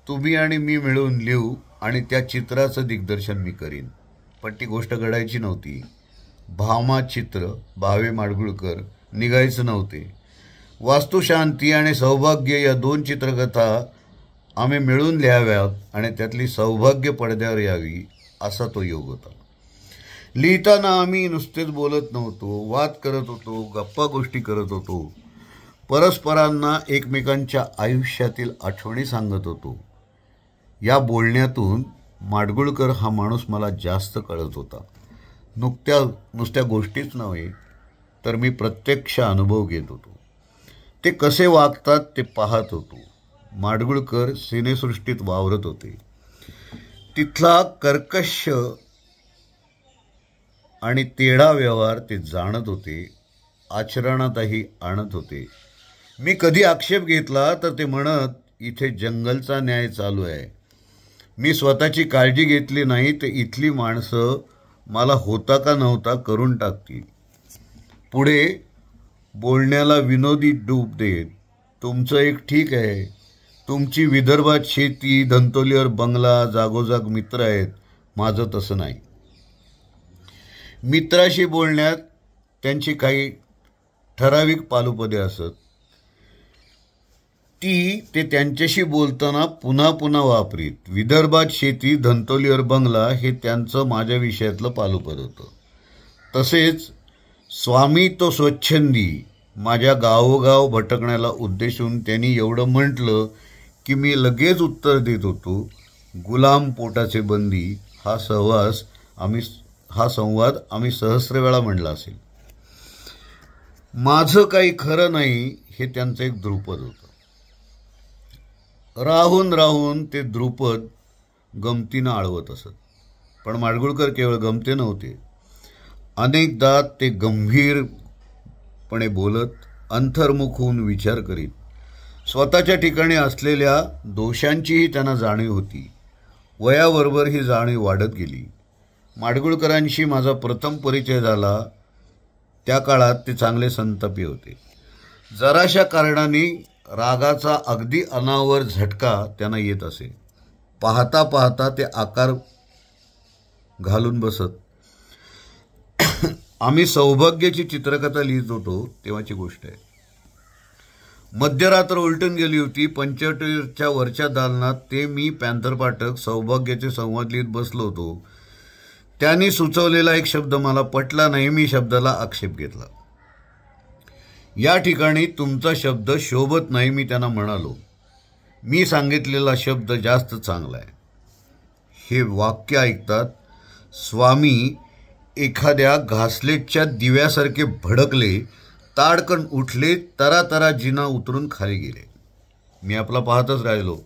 तुम्ही आणि मी मिळून लिहू आणि त्या चित्राचं दिग्दर्शन मी करीन. पण ती गोष्ट घडायची नव्हती. भामा चित्र, भावे माडगुळकर निघायचं नव्हते. वास्तुशांती आणि सौभाग्य या 2 चित्रकथा आम्ही मिळून लिहाव्यात आणि त्यातली सौभाग्य पडद्यावर यावी असा तो योग होता. लिहिताना आम्ही नुसतेच बोलत नव्हतो, वाद करत होतो, गप्पा गोष्टी करत होतो, परस्परांना एकमेकांच्या आयुष्यातील आठवणी सांगत होतो. या बोलण्यातून माडगुळकर हा माणूस मला जास्त कळत होता. नुसत्या गोष्टीच नव्हे तर मी प्रत्यक्ष अनुभव घेत होतो. ते कसे वागतात ते पाहत होतो. माडगुळकर सिनेसृष्टीत वावरत होते. तिथला कर्कश आणि तेढा व्यवहार ते जाणत होते, आचरणातही आणत होते. मी कधी आक्षेप घेतला तर ते म्हणत, इथे जंगलचा न्याय चालू आहे. मी स्वतःची काळजी घेतली नाही तर इथली माणसं मला होता का नव्हता करून टाकतील. पुढे बोलण्याला विनोदी डूब देत, तुमचं एक ठीक आहे, तुमची विदर्भात शेती, धंतोलीवर बंगला, जागोजाग मित्र आहेत, माझं तसं नाही. मित्राशी बोलण्यात त्यांची काही ठराविक पालुपदे असत. ते त्यांच्याशी बोलताना पुन्हा पुन्हा वापरीत. विदर्भात शेती, धंतोलीवर बंगला हे त्यांचं माझ्या विषयातलं पालुपद होतं. तसेच स्वामी तो स्वच्छंदी माझ्या गावोगाव भटकण्याला उद्देशून त्यांनी एवढं म्हटलं की मी लगेच उत्तर देत होतो, गुलाम पोटाचे बंदी हा संवाद आम्ही सहस्र वेळा म्हणला असेल. माझं काही खरं नाही हे त्यांचं एक द्रुपद होतं. राहून राहून ते द्रुपद गमतीनं आळवत असत. पण माडगुळकर केवळ गमते नव्हते. अनेकदा ते गंभीरपणे बोलत, अंतर्मुख होऊन विचार करीत. स्वतःच्या ठिकाणी असलेल्या दोषांचीही त्यांना जाणीव होती. वयाबरोबर ही जाणीव वाढत गेली. माडगुळकरांशी माझा प्रथम परिचय झाला त्या काळात ते चांगले संतापी होते. जराशा कारणाने रागाचा अगदी अनावर झटका त्यांना येत असे. पाहता पाहता ते आकार घालून बसत. आम्ही सौभाग्याची चित्रकथा लिहित होतो तेव्हाची गोष्ट आहे. मध्यरात्र उलटून गेली होती. 75च्या वरच्या दालनात ते, मी, पॅन्थर पाठक सौभाग्याचे संवाद लिहित बसलो होतो. त्यांनी सुचवलेला एक शब्द मला पटला नाही. मी शब्दाला आक्षेप घेतला. या ठिकाणी तुमचा शब्द शोभत नाही मी त्यांना म्हणालो. मी सांगितलेला शब्द जास्त चांगला आहे. हे वाक्य ऐकतात स्वामी एखाद्या घासलेटच्या दिव्यासारखे भडकले, ताडकन उठले, तरातरा जिना उतरून खाली गेले. मी आपला पाहतच राहिलो.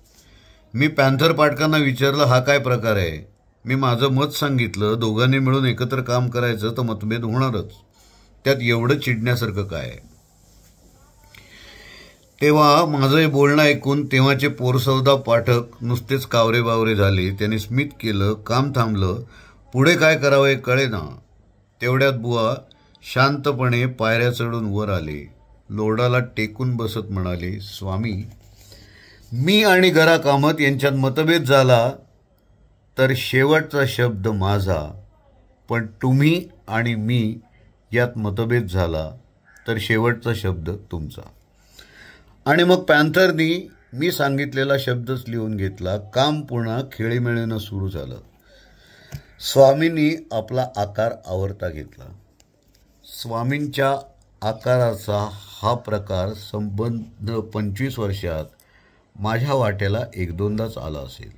मी पॅन्थर पाठकांना विचारलं, हा काय प्रकार आहे? मी माझं मत सांगितलं. दोघांनी मिळून एकत्र काम करायचं तर मतभेद होणारच, त्यात एवढं चिडण्यासारखं काय आहे? तेव्हा माझं हे बोलणं ऐकून तेव्हाचे पोरसौदा पाठक नुसतेच कावरे बावरे झाले. त्यांनी स्मित केलं, काम थांबलं. पुढे काय करावं हे कळेना. तेवढ्यात बुवा शांतपणे पायऱ्या चढून वर आले. लोडाला टेकून बसत म्हणाले, स्वामी, मी आणि गरा कामत यांच्यात मतभेद झाला तर शेवटचा शब्द माझा, पण तुम्ही आणि मी यात मतभेद झाला तर शेवटचा शब्द तुमचा. आणि मग पॅन्थरनी मी सांगितलेला शब्दच लिहून घेतला. काम पुन्हा खेळीमेळीनं सुरू झालं. स्वामींनी आपला आकार आवरता घेतला. स्वामींच्या आकाराचा हा प्रकार संबंध 25 वर्षात माझ्या वाट्याला 1-2दाच आला असेल.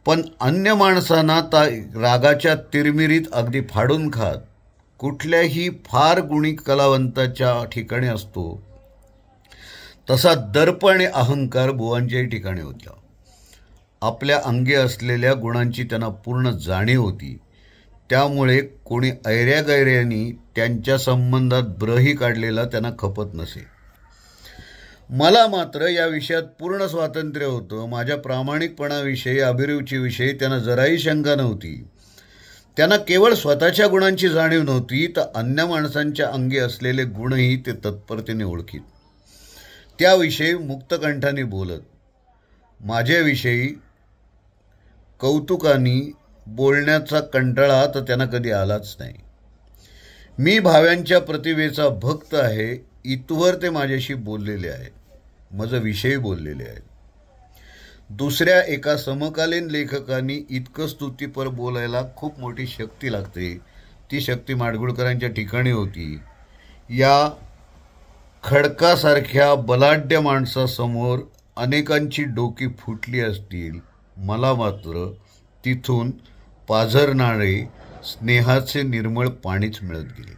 पण अन्य माणसांना रागाच्या तिरमिरीत अगदी फाडून खात कुठल्याही फार गुणी कलावंताच्या ठिकाणी असतो तसा दर्प आणि अहंकार बुवांच्याही ठिकाणी होता. आपल्या अंगी असलेल्या गुणांची त्यांना पूर्ण जाणीव होती. त्यामुळे कोणी ऐऱ्यागैऱ्यांनी त्यांच्या संबंधात ब्रही काढलेला त्यांना खपत नसे. मला मात्र या विषयात पूर्ण स्वातंत्र्य होतं. माझ्या प्रामाणिकपणाविषयी, अभिरुचीविषयी त्यांना जराही शंका नव्हती. त्यांना केवळ स्वतःच्या गुणांची जाणीव नव्हती तर अन्य माणसांच्या अंगी असलेले गुणही ते तत्परतेने ओळखीत. त्याविषयी मुक्तकंठाने बोलत. माझ्याविषयी कौतुकाने बोलण्याचा कंटाळा तर त्यांना कधी आलाच नाही. मी भाव्यांच्या प्रतिभेचा भक्त आहे, इथवर ते माझ्याशी बोललेले आहेत, माझं विषयी बोललेले आहेत. दुसऱ्या एका समकालीन लेखकांनी इतकं स्तुतीपर बोलायला खूप मोठी शक्ती लागते. ती शक्ती माडगुळकरांच्या ठिकाणी होती. या खडकासारख्या बलाढ्य माणसासमोर अनेकांची डोकी फुटली असतील, मला मात्र तिथून पाझरणारे स्नेहाचे निर्मळ पाणीच मिळत गेले.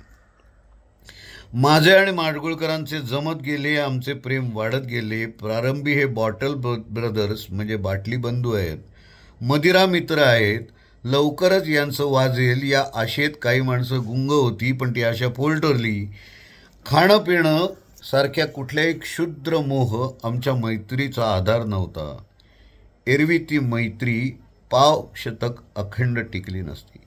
माझे आणि माडगुळकरांचे जमत गेले, आमचे प्रेम वाढत गेले. प्रारंभी हे बॉटल ब्रदर्स म्हणजे बाटली बंधू आहेत, मदिरा मित्र आहेत, लवकरच यांचं वाजेल या आशेत काही माणसं गुंग होती, पण ती आशा फोल ठरली. खाणं पिणं सारख्या कुठल्याही क्षुद्र मोह आमच्या मैत्रीचा आधार नव्हता. एरवी ती मैत्री पाव शतक अखंड टिकली नसती.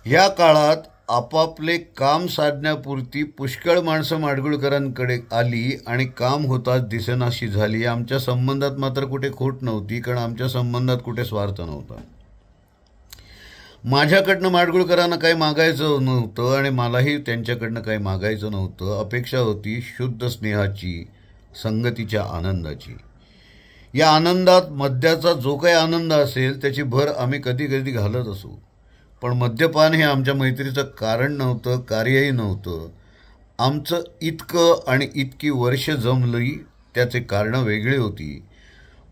या काळात आपापले काम साधण्यापुरती पुष्कळ माणसं माडगुळकरांकडे आली आणि काम होताच दिसेनाशी झाली. आमच्या संबंधात मात्र कुठे खोट नव्हती, कारण आमच्या संबंधात कुठे स्वार्थ नव्हता. माझ्याकडनं माडगुळकरांना काही मागायचं नव्हतं आणि मलाही त्यांच्याकडनं काही मागायचं नव्हतं. अपेक्षा होती शुद्ध स्नेहाची, संगतीच्या आनंदाची. या आनंदात मद्याचा जो काही आनंद असेल त्याची भर आम्ही कधी कधी घालत असू, पण मद्यपान हे आमच्या मैत्रीचं कारण नव्हतं, कार्यही नव्हतं. आमचं इतकं आणि इतकी वर्ष जमली त्याचे कारणं वेगळी होती.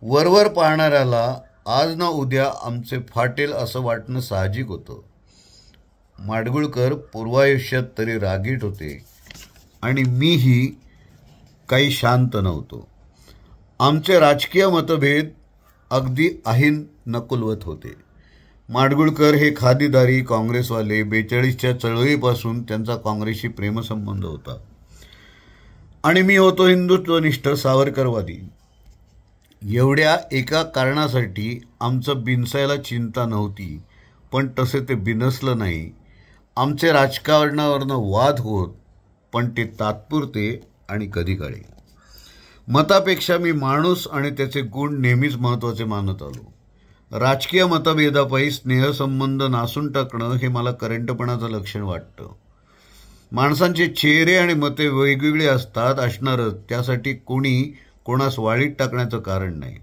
वरवर पाहणाऱ्याला आज ना उद्या आमचे फाटेल असं वाटणं साहजिक होतं. माडगुळकर पूर्वायुष्यात तरी रागीट होते आणि मीही काही शांत नव्हतो. आमचे राजकीय मतभेद अगदी आहीन नकुलवत होते. माडगुळकर हे खादीदारी काँग्रेसवाले. 42च्या चळवळीपासून त्यांचा काँग्रेसशी प्रेमसंबंध होता आणि मी होतो हिंदुत्वनिष्ठ सावरकरवादी. एवढ्या एका कारणासाठी आमचं बिनसायला चिंता नव्हती, पण तसे ते बिनसलं नाही. आमचे राजकारणावरनं वाद होत, पण ते तात्पुरते आणि कधी काळी. मतापेक्षा मी माणूस आणि त्याचे गुण नेहमीच महत्त्वाचे मानत आलो. राजकीय मतभेदापायी स्नेहसंबंध नासून टाकणं हे मला करंटपणाचं लक्षण वाटतं. माणसांचे चेहरे आणि मते वेगवेगळे असणारच, त्यासाठी कोणी कोणास वाळीत टाकण्याचं कारण नाही.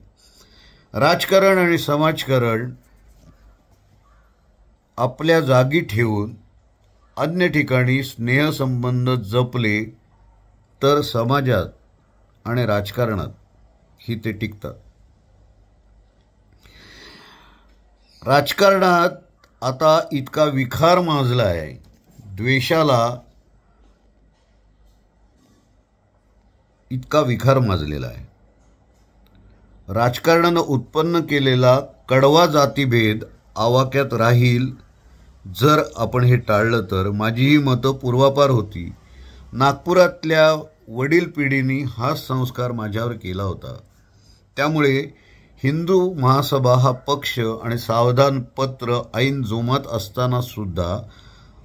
राजकारण आणि समाजकारण आपल्या जागी ठेवून अन्य ठिकाणी स्नेहसंबंध जपले तर समाजात आणि राजकारणात ही ते टिकतात. राजकारणात आता इतका विखार माजला आहे, द्वेषाला इतका विखार माजलेला आहे. राजकारणानं उत्पन्न केलेला कडवा जातीभेद आवाक्यात राहील जर आपण हे टाळलं तर. माझीही मतं पूर्वापार होती. नागपुरातल्या वडील पिढीने हाच संस्कार माझ्यावर केला होता. त्यामुळे हिंदू महासभा हा पक्ष आणि सावधान पत्र ऐन जोमात असताना सुद्धा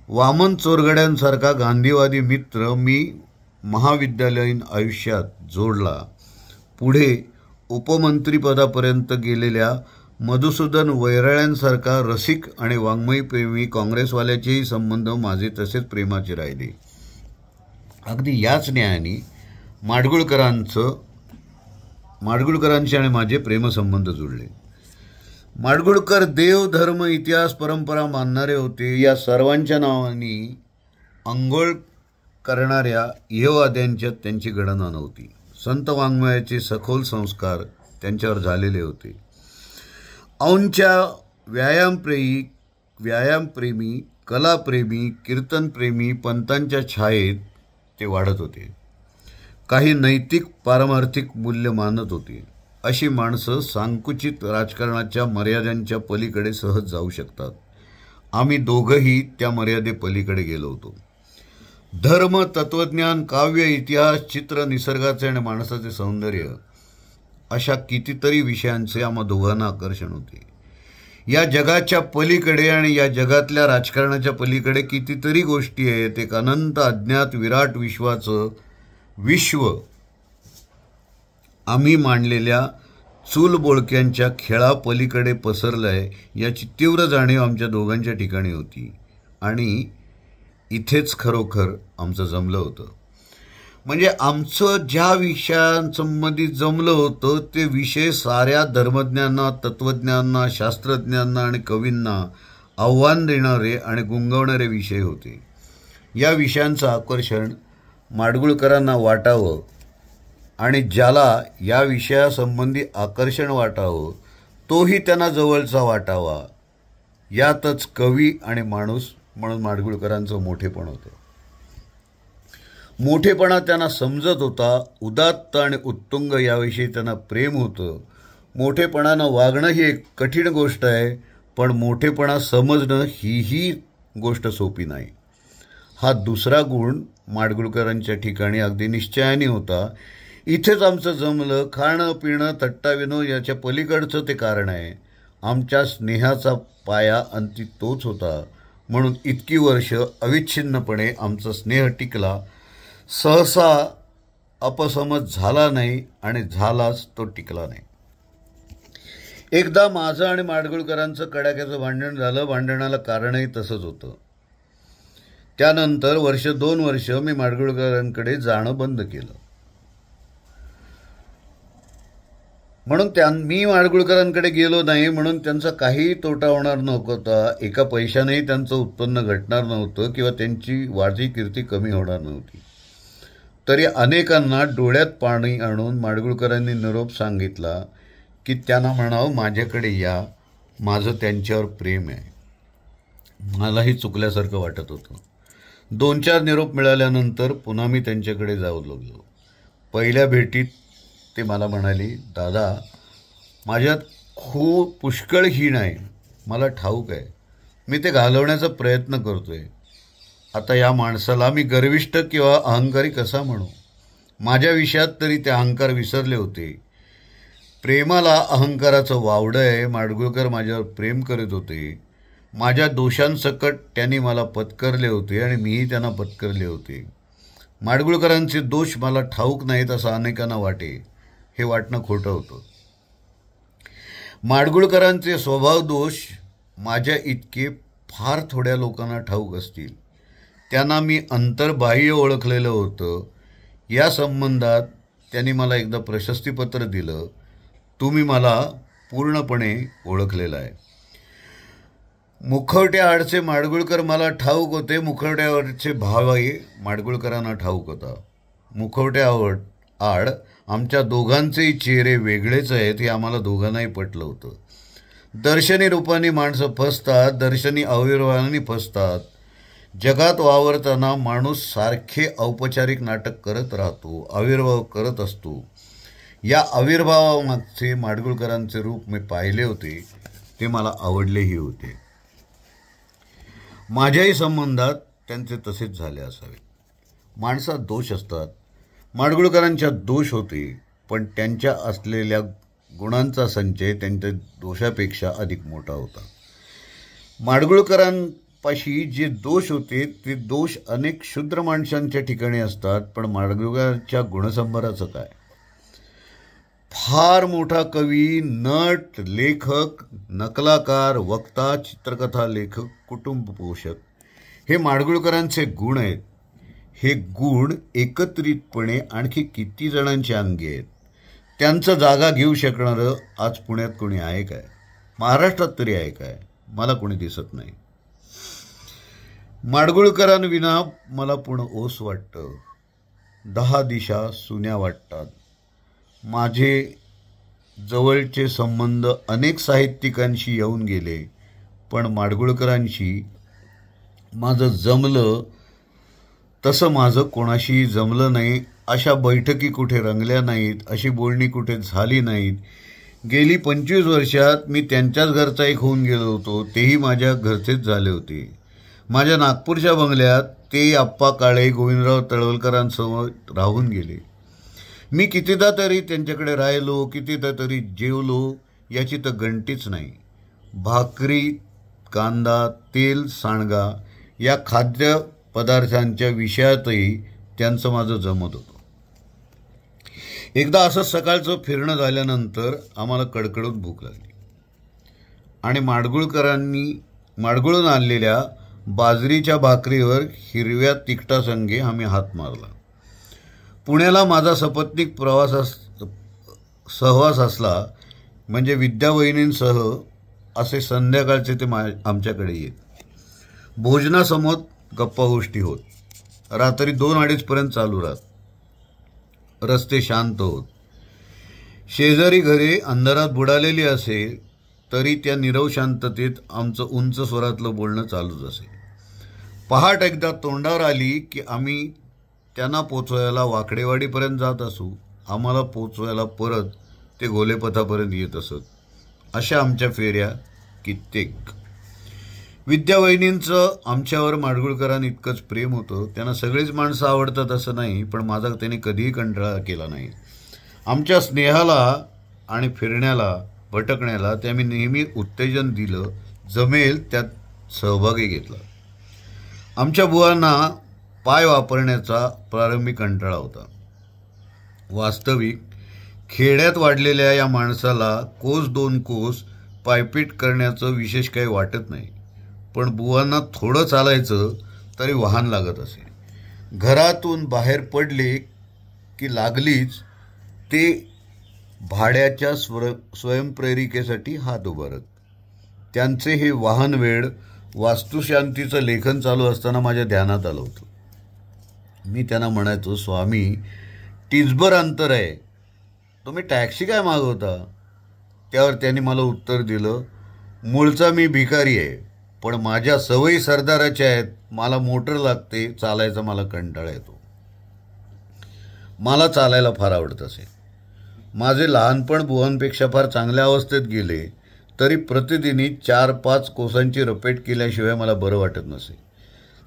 वामन चोरगड्यांसारखा गांधीवादी मित्र मी महाविद्यालयीन आयुष्यात जोडला. पुढे उपमंत्रीपदापर्यंत गेलेल्या मधुसूदन वैराळ्यांसारखा रसिक आणि वाङ्मयप्रेमी काँग्रेसवाल्याचेही संबंध माझे तसेच प्रेमाचे राहिले. अगदी याच न्यायाने माडगुळकरांचे आणि माझे प्रेमसंबंध जुळले. माडगुळकर देव, धर्म, इतिहास, परंपरा मानणारे होते. या सर्वांच्या नावाने अंघोळ करणाऱ्या इहवाद्यांच्यात त्यांची गणना नव्हती. संत वाङ्मयाचे सखोल संस्कार त्यांच्यावर झालेले होते. औंच्या व्यायामप्रेमी, कलाप्रेमी, कीर्तनप्रेमी पंतांच्या छायेत ते वाढत होते. काही नैतिक पारमार्थिक मूल्य मानत होते. अशी माणसं सांकुचित राजकारणाच्या मर्यादांच्या पलीकडे सहज जाऊ शकतात. आम्ही दोघंही त्या मर्यादेपलीकडे गेलो होतो. धर्म, तत्वज्ञान, काव्य, इतिहास, चित्र, निसर्गाचे आणि माणसाचे सौंदर्य अशा कितीतरी विषयांचे आम्हा दोघांना आकर्षण होते. या जगाच्या पलीकडे आणि या जगातल्या राजकारणाच्या पलीकडे कितीतरी गोष्टी आहेत. एक अनंत अज्ञात विराट विश्वाचं विश्व आम्ही मांडलेल्या चूलबोळक्यांच्या खेळापलीकडे पसरलंय याची तीव्र जाणीव आमच्या दोघांच्या ठिकाणी होती. आणि इथेच खरोखर आमचं जमलं होतं. म्हणजे आमचं ज्या विषयांसंबंधी जमलं होतं ते विषय साऱ्या धर्मज्ञांना, तत्त्वज्ञांना, शास्त्रज्ञांना आणि कवींना आव्हान देणारे आणि गुंगवणारे विषय होते. या विषयांचं आकर्षण माडगुळकरांना वाटावं आणि ज्याला या विषयासंबंधी आकर्षण वाटावं तोही त्यांना जवळचा वाटावा, यातच कवी आणि माणूस म्हणून माडगुळकरांचं मोठेपण होतं. मोठेपणा त्यांना समजत होता. उदात्त आणि उत्तुंग याविषयी त्यांना प्रेम होतं. मोठेपणानं वागणं ही एक कठीण गोष्ट आहे, पण मोठेपणा समजणं ही गोष्ट सोपी नाही. हा दुसरा गुण माडगुळकरांच्या ठिकाणी अगदी निश्चयाने होता. इथेच आमचं जमलं. खाणं पिणं थट्टा विनोद याच्या पलीकडचं ते कारण आहे. आमच्या स्नेहाचा पाया अंती तोच होता. म्हणून इतकी वर्ष अविच्छिन्नपणे आमचा स्नेह टिकला. सहसा अपसमज झाला नाही आणि झालाच तो टिकला नाही. एकदा माझं आणि माडगुळकरांचं कडाक्याचं भांडण झालं. भांडणाला कारणही तसंच होतं. त्यानंतर 2 वर्ष मी माडगुळकरांकडे जाणं बंद केलं. म्हणून मी माडगुळकरांकडे गेलो नाही म्हणून त्यांचा काहीही तोटा होणार नव्हता. एका पैशानेही त्यांचं उत्पन्न घटणार नव्हतं किंवा त्यांची वाढती कीर्ती कमी होणार नव्हती. तरी अनेकांना डोळ्यात पाणी आणून माडगुळकरांनी निरोप सांगितला की त्यांना म्हणावं माझ्याकडे या, माझं त्यांच्यावर प्रेम आहे. मलाही चुकल्यासारखं वाटत होतं. 2-4 निरोप मिळाल्यानंतर पुन्हा मी त्यांच्याकडे जाऊ लागलो. पहिल्या भेटीत ते मला म्हणाले, दादा माझ्यात खूप पुष्कळ हीण आहे, मला ठाऊक आहे. मी ते घालवण्याचा प्रयत्न करतोय. आता या माणसाला मी गर्विष्ठ किंवा अहंकारी कसा म्हणू? माझ्या विषयात तरी ते अहंकार विसरले होते. प्रेमाला अहंकाराचं वावडं आहे. माडगुळकर माझ्यावर प्रेम करीत होते. माझ्या दोषांसकट त्यांनी मला पत्करले होते आणि मीही त्यांना पत्करले होते. माडगुळकरांचे दोष मला ठाऊक नाहीत असं अनेकांना वाटे. हे वाटणं खोटं होतं. माडगुळकरांचे स्वभाव दोष माझ्या इतके फार थोड्या लोकांना ठाऊक असतील. त्यांना मी अंतर्बाह्य ओळखलेलं होतं. या संबंधात त्यांनी मला एकदा प्रशस्तीपत्र दिलं. तुम्ही मला पूर्णपणे ओळखलेलं आहे. मुखवट्या आडचे माडगुळकर मला ठाऊक होते. मुखवट्यावरचे भावही माडगुळकरांना ठाऊक होता. मुखवट्यावर आड आमच्या दोघांचेही चेहरे वेगळेच आहेत हे आम्हाला दोघांनाही पटलं होतं. दर्शनी रूपाने माणसं फसतात, दर्शनी अविर्भावांनी फसतात. जगात वावरताना माणूस सारखे औपचारिक नाटक करत राहतो, आविर्भाव करत असतो. या आविर्भावामागचे माडगुळकरांचे रूप मी पाहिले होते. ते मला आवडलेही होते. माझ्याही संबंधात त्यांचे तसेच झाले असावे. माणसात दोष असतात. माडगुळकरांच्यात दोष होते, पण त्यांच्या असलेल्या गुणांचा संचय त्यांच्या दोषापेक्षा अधिक मोठा होता. माडगुळकरांपाशी जे दोष होते ते दोष अनेक क्षुद्र माणसांच्या ठिकाणी असतात, पण माडगुळकरांच्या गुणसंभाराचं काय? फार मोठा कवी, नट, लेखक, नकलाकार, वक्ता, चित्रकथा लेखक, कुटुंब पोषक हे माडगुळकरांचे गुण आहेत. हे गुण एकत्रितपणे आणखी किती जणांच्या अंगी आहेत? त्यांचं जागा घेऊ शकणारं आज पुण्यात कोणी आहे काय? महाराष्ट्रात तरी आहे काय? मला कोणी दिसत नाही. माडगुळकरांविना मला पुणे ओस वाटतं. 10 दिशा सुन्या वाटतात. माझे जवळचे संबंध अनेक साहित्यिकांशी येऊन गेले, पण माडगुळकरांशी माझं जमलं तसं माझं कोणाशीही जमलं नाही. अशा बैठकी कुठे रंगल्या नाहीत, अशी बोलणी कुठे झाली नाहीत. गेली 25 वर्षात मी त्यांच्याच घरचा एक होऊन गेलो होतो. तेही माझ्या घरचेच झाले होते. माझ्या नागपूरच्या बंगल्यात ते आप्पा काळे, गोविंदराव तळवलकरांसमोर राहून गेले. मी कितीदा तरी त्यांच्याकडे राहिलो, कितीदा तरी जेवलो, याची तर गणतीच नाही. भाकरी, कांदा, तेल, सांडगा या खाद्य पदार्थांच्या विषयातही त्यांचं माझं जमत होतं. एकदा असं सकाळचं फिरणं झाल्यानंतर आम्हाला कडकडून भूक लागली आणि माडगुळकरांनी माडगुळून आणलेल्या बाजरीच्या भाकरीवर हिरव्या तिखटासंगे आम्ही हात मारला. पुण्याला माझा सपत्नीक सहवास असला म्हणजे विद्यावहिनींसह असे संध्याकाळचे ते आमच्याकडे येत. भोजनासमोर गप्पा गोष्टी होत. रात्री 2-2:30 चालू राहत. रस्ते शांत होत. शेजारी घरे अंधारात बुडालेली असेल तरी त्या नीरव शांततेत आमचं उंच स्वरातलं बोलणं चालूच असे. पहाट एकदा तोंडावर आली की आम्ही त्यांना पोचवायला वाकडेवाडीपर्यंत जात असू. आम्हाला पोचवायला परत ते घोलेपथापर्यंत येत असत. अशा आमच्या फेऱ्या कित्येक. विद्यावहिनींचं आमच्यावर माडगुळकरांनी इतकंच प्रेम होतं. त्यांना सगळीच माणसं आवडतात असं नाही, पण माझा त्यांनी कधीही कंटाळा केला नाही. आमच्या स्नेहाला आणि फिरण्याला भटकण्याला त्यांनी नेहमी उत्तेजन दिलं. जमेल त्यात सहभागी घेतला. आमच्या बुवांना पाय वापरण्याचा प्रारंभी कंटाळा होता. वास्तविक खेड्यात वाढलेल्या या माणसाला कोस 2 कोस पायपीट करण्याचं विशेष काही वाटत नाही, पण बुवांना थोडं चालायचं तरी वाहन लागत असे. घरातून बाहेर पडले की लागलीच ते भाड्याच्या स्वयंप्रेरिकेसाठी हात उभारत. त्यांचे हे वाहन वेळ वास्तुशांतीचं लेखन चालू असताना माझ्या ध्यानात आलं होतं. मी त्यांना म्हणायचो, स्वामी, टिचभर अंतर आहे, तुम्ही टॅक्सी काय मागवता? त्यावर त्यांनी मला उत्तर दिलं, मूळचा मी भिकारी आहे, पण माझ्या सवयी सरदाराच्या आहेत. मला मोटर लागते, चालायचा मला कंटाळा येतो. मला चालायला फार आवडत असे. माझे लहानपण बुवांपेक्षा फार चांगल्या अवस्थेत गेले तरी प्रतिदिनी 4-5 कोसांची रपेट केल्याशिवाय मला बरं वाटत नसे.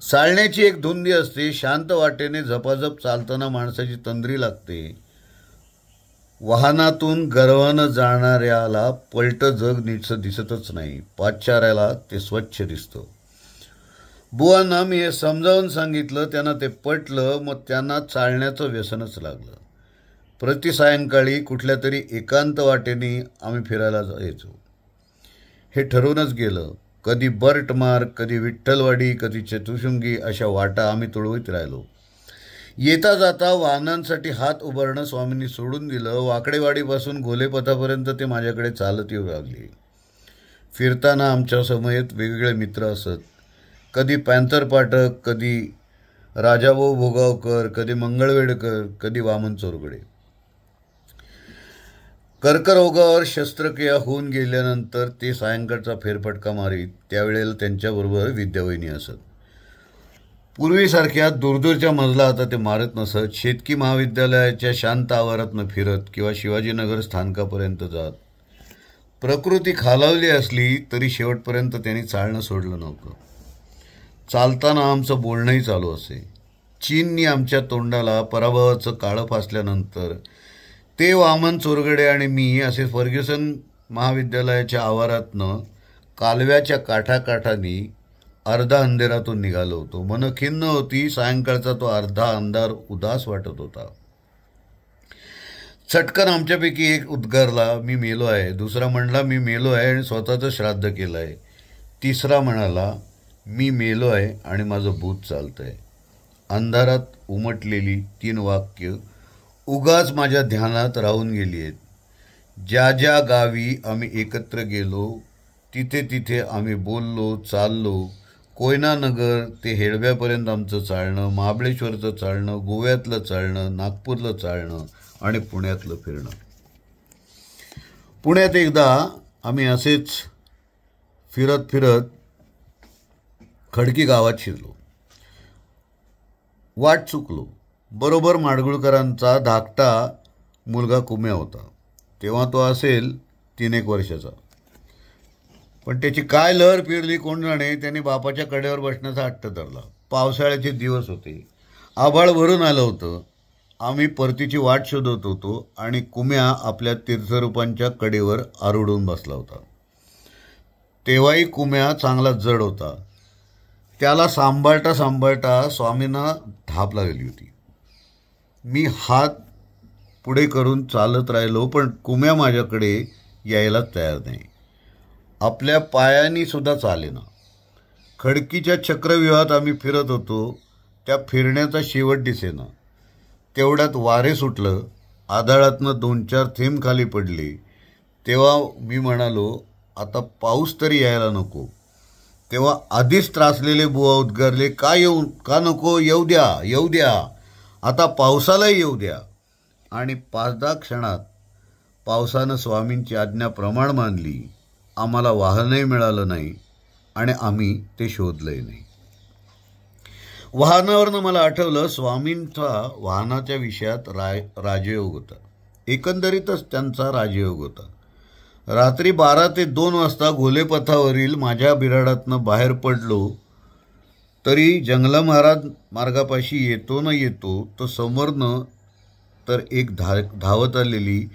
चालण्याची एक धुंदी असते. शांत वाटेने झपाझप चालताना माणसाची तंद्री लागते. वाहनातून गर्वानं जाणाऱ्याला पलटं जग नीटसं दिसतच नाही. पादचाऱ्याला ते स्वच्छ दिसतं. बुवांना मी हे समजावून सांगितलं. त्यांना ते पटलं. मग त्यांना चालण्याचं व्यसनच लागलं. प्रति सायंकाळी कुठल्या तरी एकांत वाटेने आम्ही फिरायला जायचो. हे ठरूनच गेलं. कधी बर्टमार्ग, कधी विठ्ठलवाडी, कधी चतुशृंगी अशा वाटा आम्ही तुळवत राहिलो. येता जाता वाहनांसाठी हात उभारणं स्वामींनी सोडून दिलं. वाकडेवाडीपासून घोलेपथापर्यंत ते माझ्याकडे चालत येऊ लागले. फिरताना आमच्या समयेत वेगवेगळे मित्र असत. कधी पॅन्थर पाठक, कधी राजाभाऊ भोगावकर, कधी मंगळवेडकर, कधी वामन चोरगडे. कर्करोगावर शस्त्रक्रिया होऊन गेल्यानंतर ते सायंकाळचा फेरफटका मारीत. त्यावेळेला त्यांच्याबरोबर विद्यावहिनी असत. पूर्वीसारख्या दूरदूरच्या मजला आता ते मारत नसत. शेतकी महाविद्यालयाच्या शांत आवारातनं फिरत किंवा शिवाजीनगर स्थानकापर्यंत जात. प्रकृती खालावली असली तरी शेवटपर्यंत त्यांनी चालणं सोडलं नव्हतं. चालताना आमचं बोलणंही चालू असे. चीननी आमच्या तोंडाला पराभवाचं काळं फासल्यानंतर ते वामन चोरगडे आणि मी असे फर्ग्युसन महाविद्यालयाच्या आवारातनं कालव्याच्या काठाकाठांनी अर्धा अंधेरातून निघालो होतो. मन खिन्न होती. सायंकाळचा तो अर्धा अंधार उदास वाटत होता. चटकन आमच्यापैकी एक उद्गारला, मी मेलो आहे. दुसरा म्हणला, मी मेलो आहे आणि स्वतःचं श्राद्ध केलं आहे. तिसरा म्हणाला, मी मेलो आहे आणि माझं भूत चालतंय. अंधारात उमटलेली 3 वाक्य उगाच माझ्या ध्यानात राहून गेली आहेत. ज्या ज्या गावी आम्ही एकत्र गेलो तिथे तिथे आम्ही बोललो, चाललो. कोयनानगर ते हेडव्यापर्यंत आमचं चालणं, महाबळेश्वरचं चालणं, गोव्यातलं चालणं, नागपूरलं चालणं आणि पुण्यातलं फिरणं. पुण्यात एकदा आम्ही असेच फिरत फिरत खडकी गावात शिरलो. वाट चुकलो. बरोबर माडगुळकरांचा धाकटा मुलगा कुम्या होता. तेव्हा तो असेल 3-1 वर्षाचा. पण त्याची काय लहर फिरली कोण जाणे. त्याने बापाच्या कड्यावर बसण्याचा हट्ट धरला. पावसाळ्याचे दिवस होते. आभाळ भरून आलं होतं. आम्ही परतीची वाट शोधत होतो आणि कुम्या आपल्या तीर्थरूपांच्या कडेवर आरुडून बसला होता. तेव्हाही कुम्या चांगला जड होता. त्याला सांभाळता सांभाळता स्वामींना धाप लागली होती. मी हात पुढे करून चालत राहिलो, पण कुम्या माझ्याकडे यायला तयार नाही. आपल्या पायांनी सुद्धा चालेना. खडकीच्या चक्रव्यूहात आम्ही फिरत होतो. त्या फिरण्याचा शेवट दिसेना. तेवढ्यात वारे सुटलं. आधाळातनं 2-4 थेंब खाली पडले. तेव्हा मी म्हणालो, आता पाऊस तरी यायला नको. तेव्हा आधीच त्रासलेले बुवा उद्गारले, का नको, येऊ द्या, आता पावसालाही येऊ द्या. आणि 5-10 क्षणात पावसानं स्वामींची आज्ञा प्रमाण मानली. आम्हाला वाहनही मिळालं नाही आणि आम्ही ते शोधलंही नाही. वाहनावरनं मला आठवलं, स्वामींचा वाहनाच्या विषयात राजयोग होता. एकंदरीतच त्यांचा राजयोग होता. रात्री 12 ते 2 वाजता घोलेपथावरील माझ्या बिराडातनं बाहेर पडलो तरी जंगला महाराज मार्गापाशी येतो न येतो तर समोरनं तर एक धावत आलेली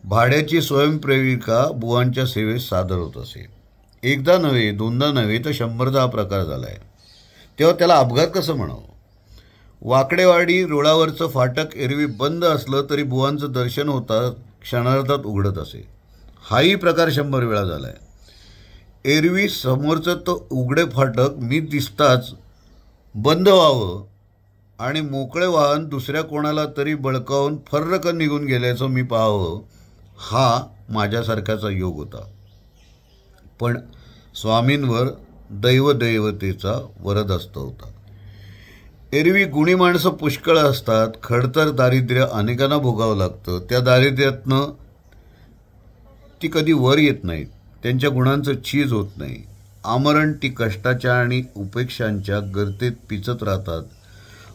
भाड्याची स्वयंप्रेरिका बुवांच्या सेवेस सादर होत असे. एकदा नव्हे, दोनदा नव्हे तर 100दा हा प्रकार झालाय. तेव्हा त्याला अपघात कसं म्हणावं? वाकडेवाडी रुळावरचं फाटक एरवी बंद असलं तरी बुवांचं दर्शन होता क्षणार्धात उघडत असे. हाही प्रकार 100 वेळा झालाय. एरवी समोरचं तो उघडे फाटक मी दिसताच बंद व्हावं आणि मोकळे वाहन दुसऱ्या कोणाला तरी बळकावून फर्रकन निघून गेल्याचं मी पाहावं, हा माझ्यासारख्याचा योग होता. पण स्वामींवर दैवदैवतेचा वरदहस्त होता. एरवी गुणी माणसं पुष्कळ असतात. खडतर दारिद्र्य अनेकांना भोगावं लागतं. त्या दारिद्र्यातनं ती कधी वर येत नाहीत. त्यांच्या गुणांचं चीज होत नाही. आमरण ती कष्टाच्या आणि उपेक्षांच्या गर्तेत पिचत राहतात.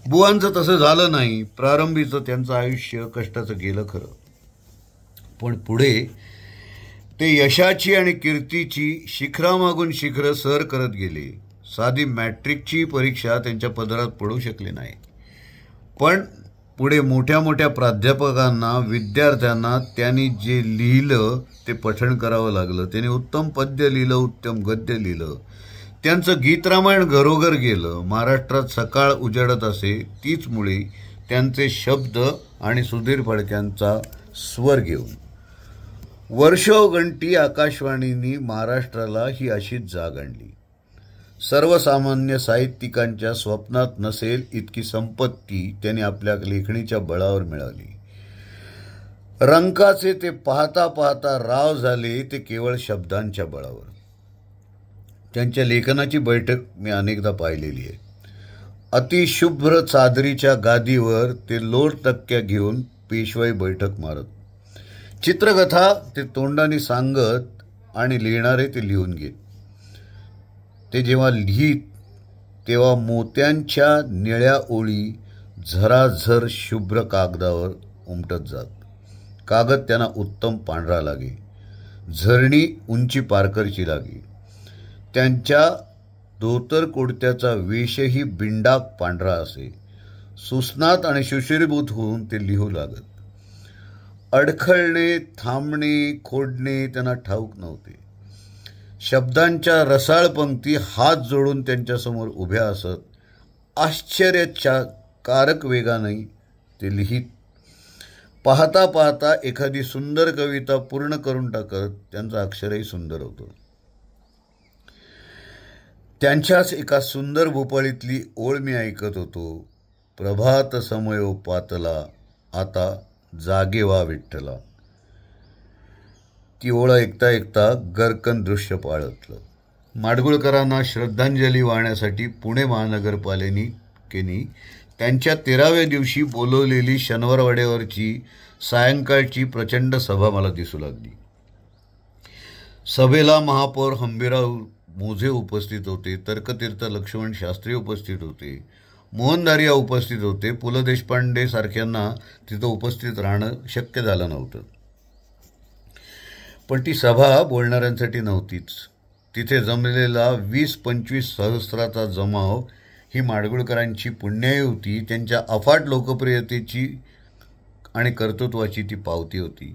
बुवांचं तसं झालं नाही. प्रारंभीचं त्यांचं आयुष्य कष्टाचं गेलं खरं, पण पुढे ते यशाची आणि कीर्तीची शिखरामागून शिखरं सर करत गेले. साधी मॅट्रिकची परीक्षा त्यांच्या पदरात पडू शकली नाही. पण पुढे मोठ्या मोठ्या प्राध्यापकांना, विद्यार्थ्यांना त्यांनी जे लिहिलं ते पठण करावं लागलं. त्यांनी उत्तम पद्य लिहिलं, उत्तम गद्य लिहिलं. त्यांचं गीत रामायण घरोघर गेलं. महाराष्ट्रात सकाळ उजाडत असे तीच मुळे त्यांचे शब्द आणि सुधीर फडक्यांचा स्वर घेऊन वर्षोगंटी आकाशवाणीनी महाराष्ट्राला ही अशीच जाग आणली. सर्वसामान्य साहित्यिकांच्या स्वप्नात नसेल इतकी संपत्ती त्यांनी आपल्या लेखणीच्या बळावर मिळवली. रंकाचे ते पाहता पाहता राव झाले ते केवळ शब्दांच्या बळावर. त्यांच्या लेखनाची बैठक मी अनेकदा पाहिलेली आहे. अतिशुभ्र चादरीच्या गादीवर ते लोट तक्क्या घेऊन पेशवाई बैठक मारत. चित्रकथा ते तोंडाने सांगत आणि लिहिणारे ते लिहून घेत. ते जेव्हा लिहित तेव्हा मोत्यांच्या निळ्या ओळी झराझर शुभ्र कागदावर उमटत जात. कागद त्यांना उत्तम पांढरा लागे. झरणी उंची पारकरची लागे. त्यांच्या धोतर कुडत्याचा वेशही बिंडाक पांढरा असे. सुस्नात आणि सुशीलभूत होऊन ते लिहू लागत. अडखळणे, थांबणे, खोडणे त्यांना ठाऊक नव्हते. शब्दांच्या रसाळ पंक्ती हात जोडून त्यांच्यासमोर उभ्या असत. आश्चर्याच्या कारक वेगाने ते लिहित. पाहता पाहता एखादी सुंदर कविता पूर्ण करून टाकत. त्यांचं अक्षरही सुंदर होतं. त्यांच्याच एका सुंदर भोपाळीतली ओळ मी ऐकत होतो. प्रभात समयो पातला, आता जागे वा विठ्ठला. ती ओळ ऐकता ऐकता गरकन दृश्य पाळतलं. माडगुळकरांना श्रद्धांजली वाहण्यासाठी पुणे महानगरपालिकेने त्यांच्या 13व्या दिवशी बोलवलेली शनिवारवाड्यावरची सायंकाळची प्रचंड सभा मला दिसू लागली. सभेला महापौर हंबीराव मोझे उपस्थित होते. तर्कतीर्थ लक्ष्मण शास्त्री उपस्थित होते. मोहन दारिया उपस्थित होते. पु ल देशपांडे सारख्यांना तिथं उपस्थित राहणं शक्य झालं नव्हतं. पण ती सभा बोलणाऱ्यांसाठी नव्हतीच. तिथे जमलेला 20-25 सहस्राचा जमाव ही माडगुळकरांची पुण्याई होती. त्यांच्या अफाट लोकप्रियतेची आणि कर्तृत्वाची ती पावती होती.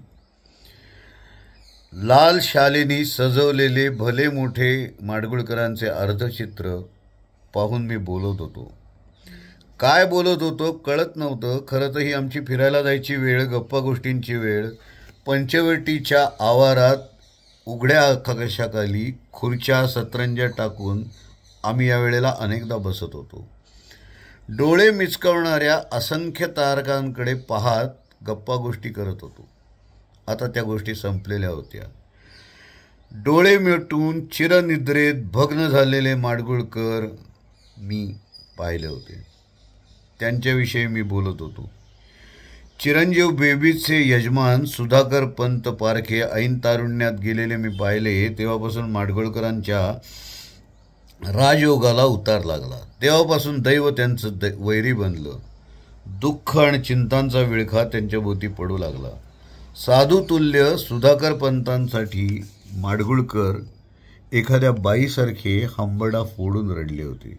लाल शालेनी सजवलेले भले मोठे माडगुळकरांचे अर्धचित्र पाहून मी बोलत होतो. काय बोलत होतो कळत नव्हतं. खरं तर ही आमची फिरायला जायची वेळ, गप्पा गोष्टींची वेळ. पंचवटीच्या आवारात उघड्या आकाशाखाली खुर्च्या सतरंज्या टाकून आम्ही या वेळेला अनेकदा बसत होतो. डोळे मिचकावणाऱ्या असंख्य तारकांकडे पाहत गप्पा गोष्टी करत होतो. आता त्या गोष्टी संपलेल्या होत्या. डोळे मिटून चिरनिद्रेत भग्न झालेले माडगुळकर मी पाहिले होते. त्यांच्याविषयी मी बोलत होतो. चिरंजीव बेबीचे यजमान सुधाकर पंत पारखे ऐन तारुण्यात गेलेले मी पाहिले. तेव्हापासून माडगुळकरांच्या राजयोगाला उतार लागला. तेव्हापासून दैव त्यांचं वैरी बनलं. दुःख आणि चिंतांचा विळखा त्यांच्या भोवती पडू लागला. साधुतुल्य सुधाकर पंतांसाठी माडगुळकर एखाद्या बाईसारखे हंबरडा फोडून रडले होते.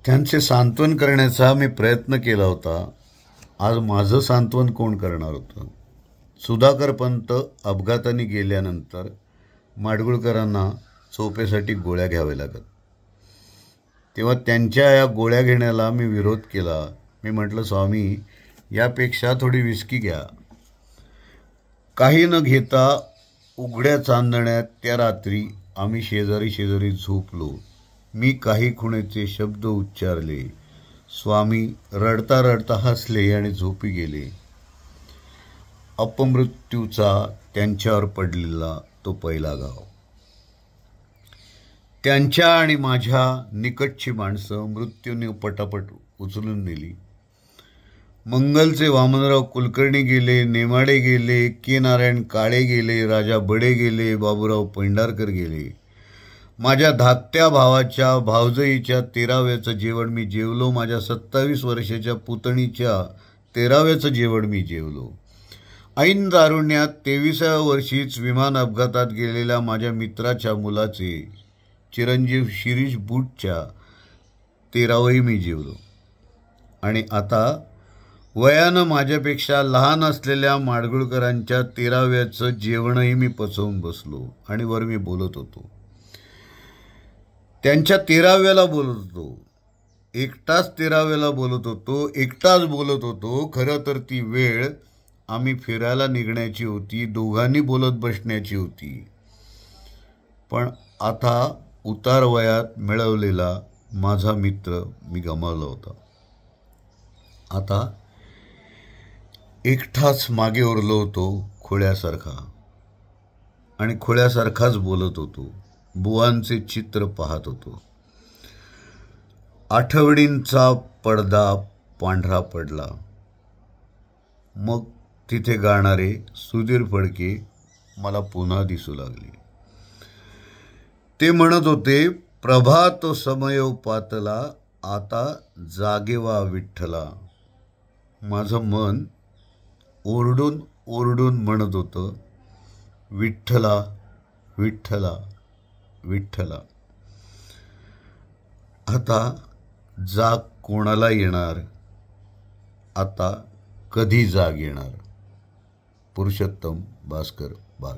त्यांचे सांत्वन करण्याचा मी प्रयत्न केला होता. आज माझं सांत्वन कोण करणार होतं? सुधाकर पंत अपघाताने गेल्यानंतर माडगुळकरांना चोपेसाठी गोळ्या घ्याव्या लागत. तेव्हा त्यांच्या या गोळ्या घेण्याला मी विरोध केला. मी म्हटलं, स्वामी, यापेक्षा थोडी विस्की घ्या. काही न घेता उघड्या चांदण्यात त्या रात्री आम्ही शेजारी झोपलो. मी काही खुणेचे शब्द उच्चारले. स्वामी रडता रडता हसले आणि झोपी गेले. अपमृत्यूचा त्यांच्यावर पडलेला तो पहिला घाव. त्यांच्या आणि माझ्या निकटची माणसं मृत्यूने पटापट उचलून नेली. मंगलचे वामनराव कुलकर्णी गेले, नेमाडे गेले, के नारायण काळे गेले, राजा बडे गेले, बाबूराव पेंढारकर गेले. माझ्या धाकट्या भावाच्या भावजईच्या 13व्याचं जेवण मी जेवलो. माझ्या 27 वर्षाच्या पुतणीच्या 13व्याचं जेवण मी जेवलो. ऐन दारुण्यात 23व्या वर्षीच विमान अपघातात गेलेल्या माझ्या मित्राच्या मुलाचे चिरंजीव शिरीष बूटच्या 13वंही मी जेवलो. आणि आता वयानं माझ्यापेक्षा लहान असलेल्या माडगुळकरांच्या 13व्याचं जेवणही मी पचवून बसलो आणि वर मी बोलत होतो. त्यांच्या 13व्याला बोलत होतो. एकटाच 13व्याला बोलत होतो. एकटाच बोलत होतो. खरं तर ती वेळ आम्ही फिरायला निघण्याची होती. दोघांनी बोलत बसण्याची होती. पण आता उतार वयात मिळवलेला माझा मित्र मी गमावला होता. आता एकटाच मागे उरलो होतो खोळ्यासारखा. आणि खोळ्यासारखाच बोलत होतो. बुवांचे चित्र पाहत होतो. आठवडींचा पडदा पांढरा पडला. मग तिथे गाणारे सुधीर फडके मला पुन्हा दिसू लागले. ते म्हणत होते, प्रभात समयो पातला, आता जागेवा विठ्ठला. माझं मन ओरडून ओरडून म्हणत होतं, विठ्ठला विठ्ठला विठ्ठला. आता जाग कोणाला येणार? आता कधी जाग येणार? पुरुषोत्तम भास्कर बाग.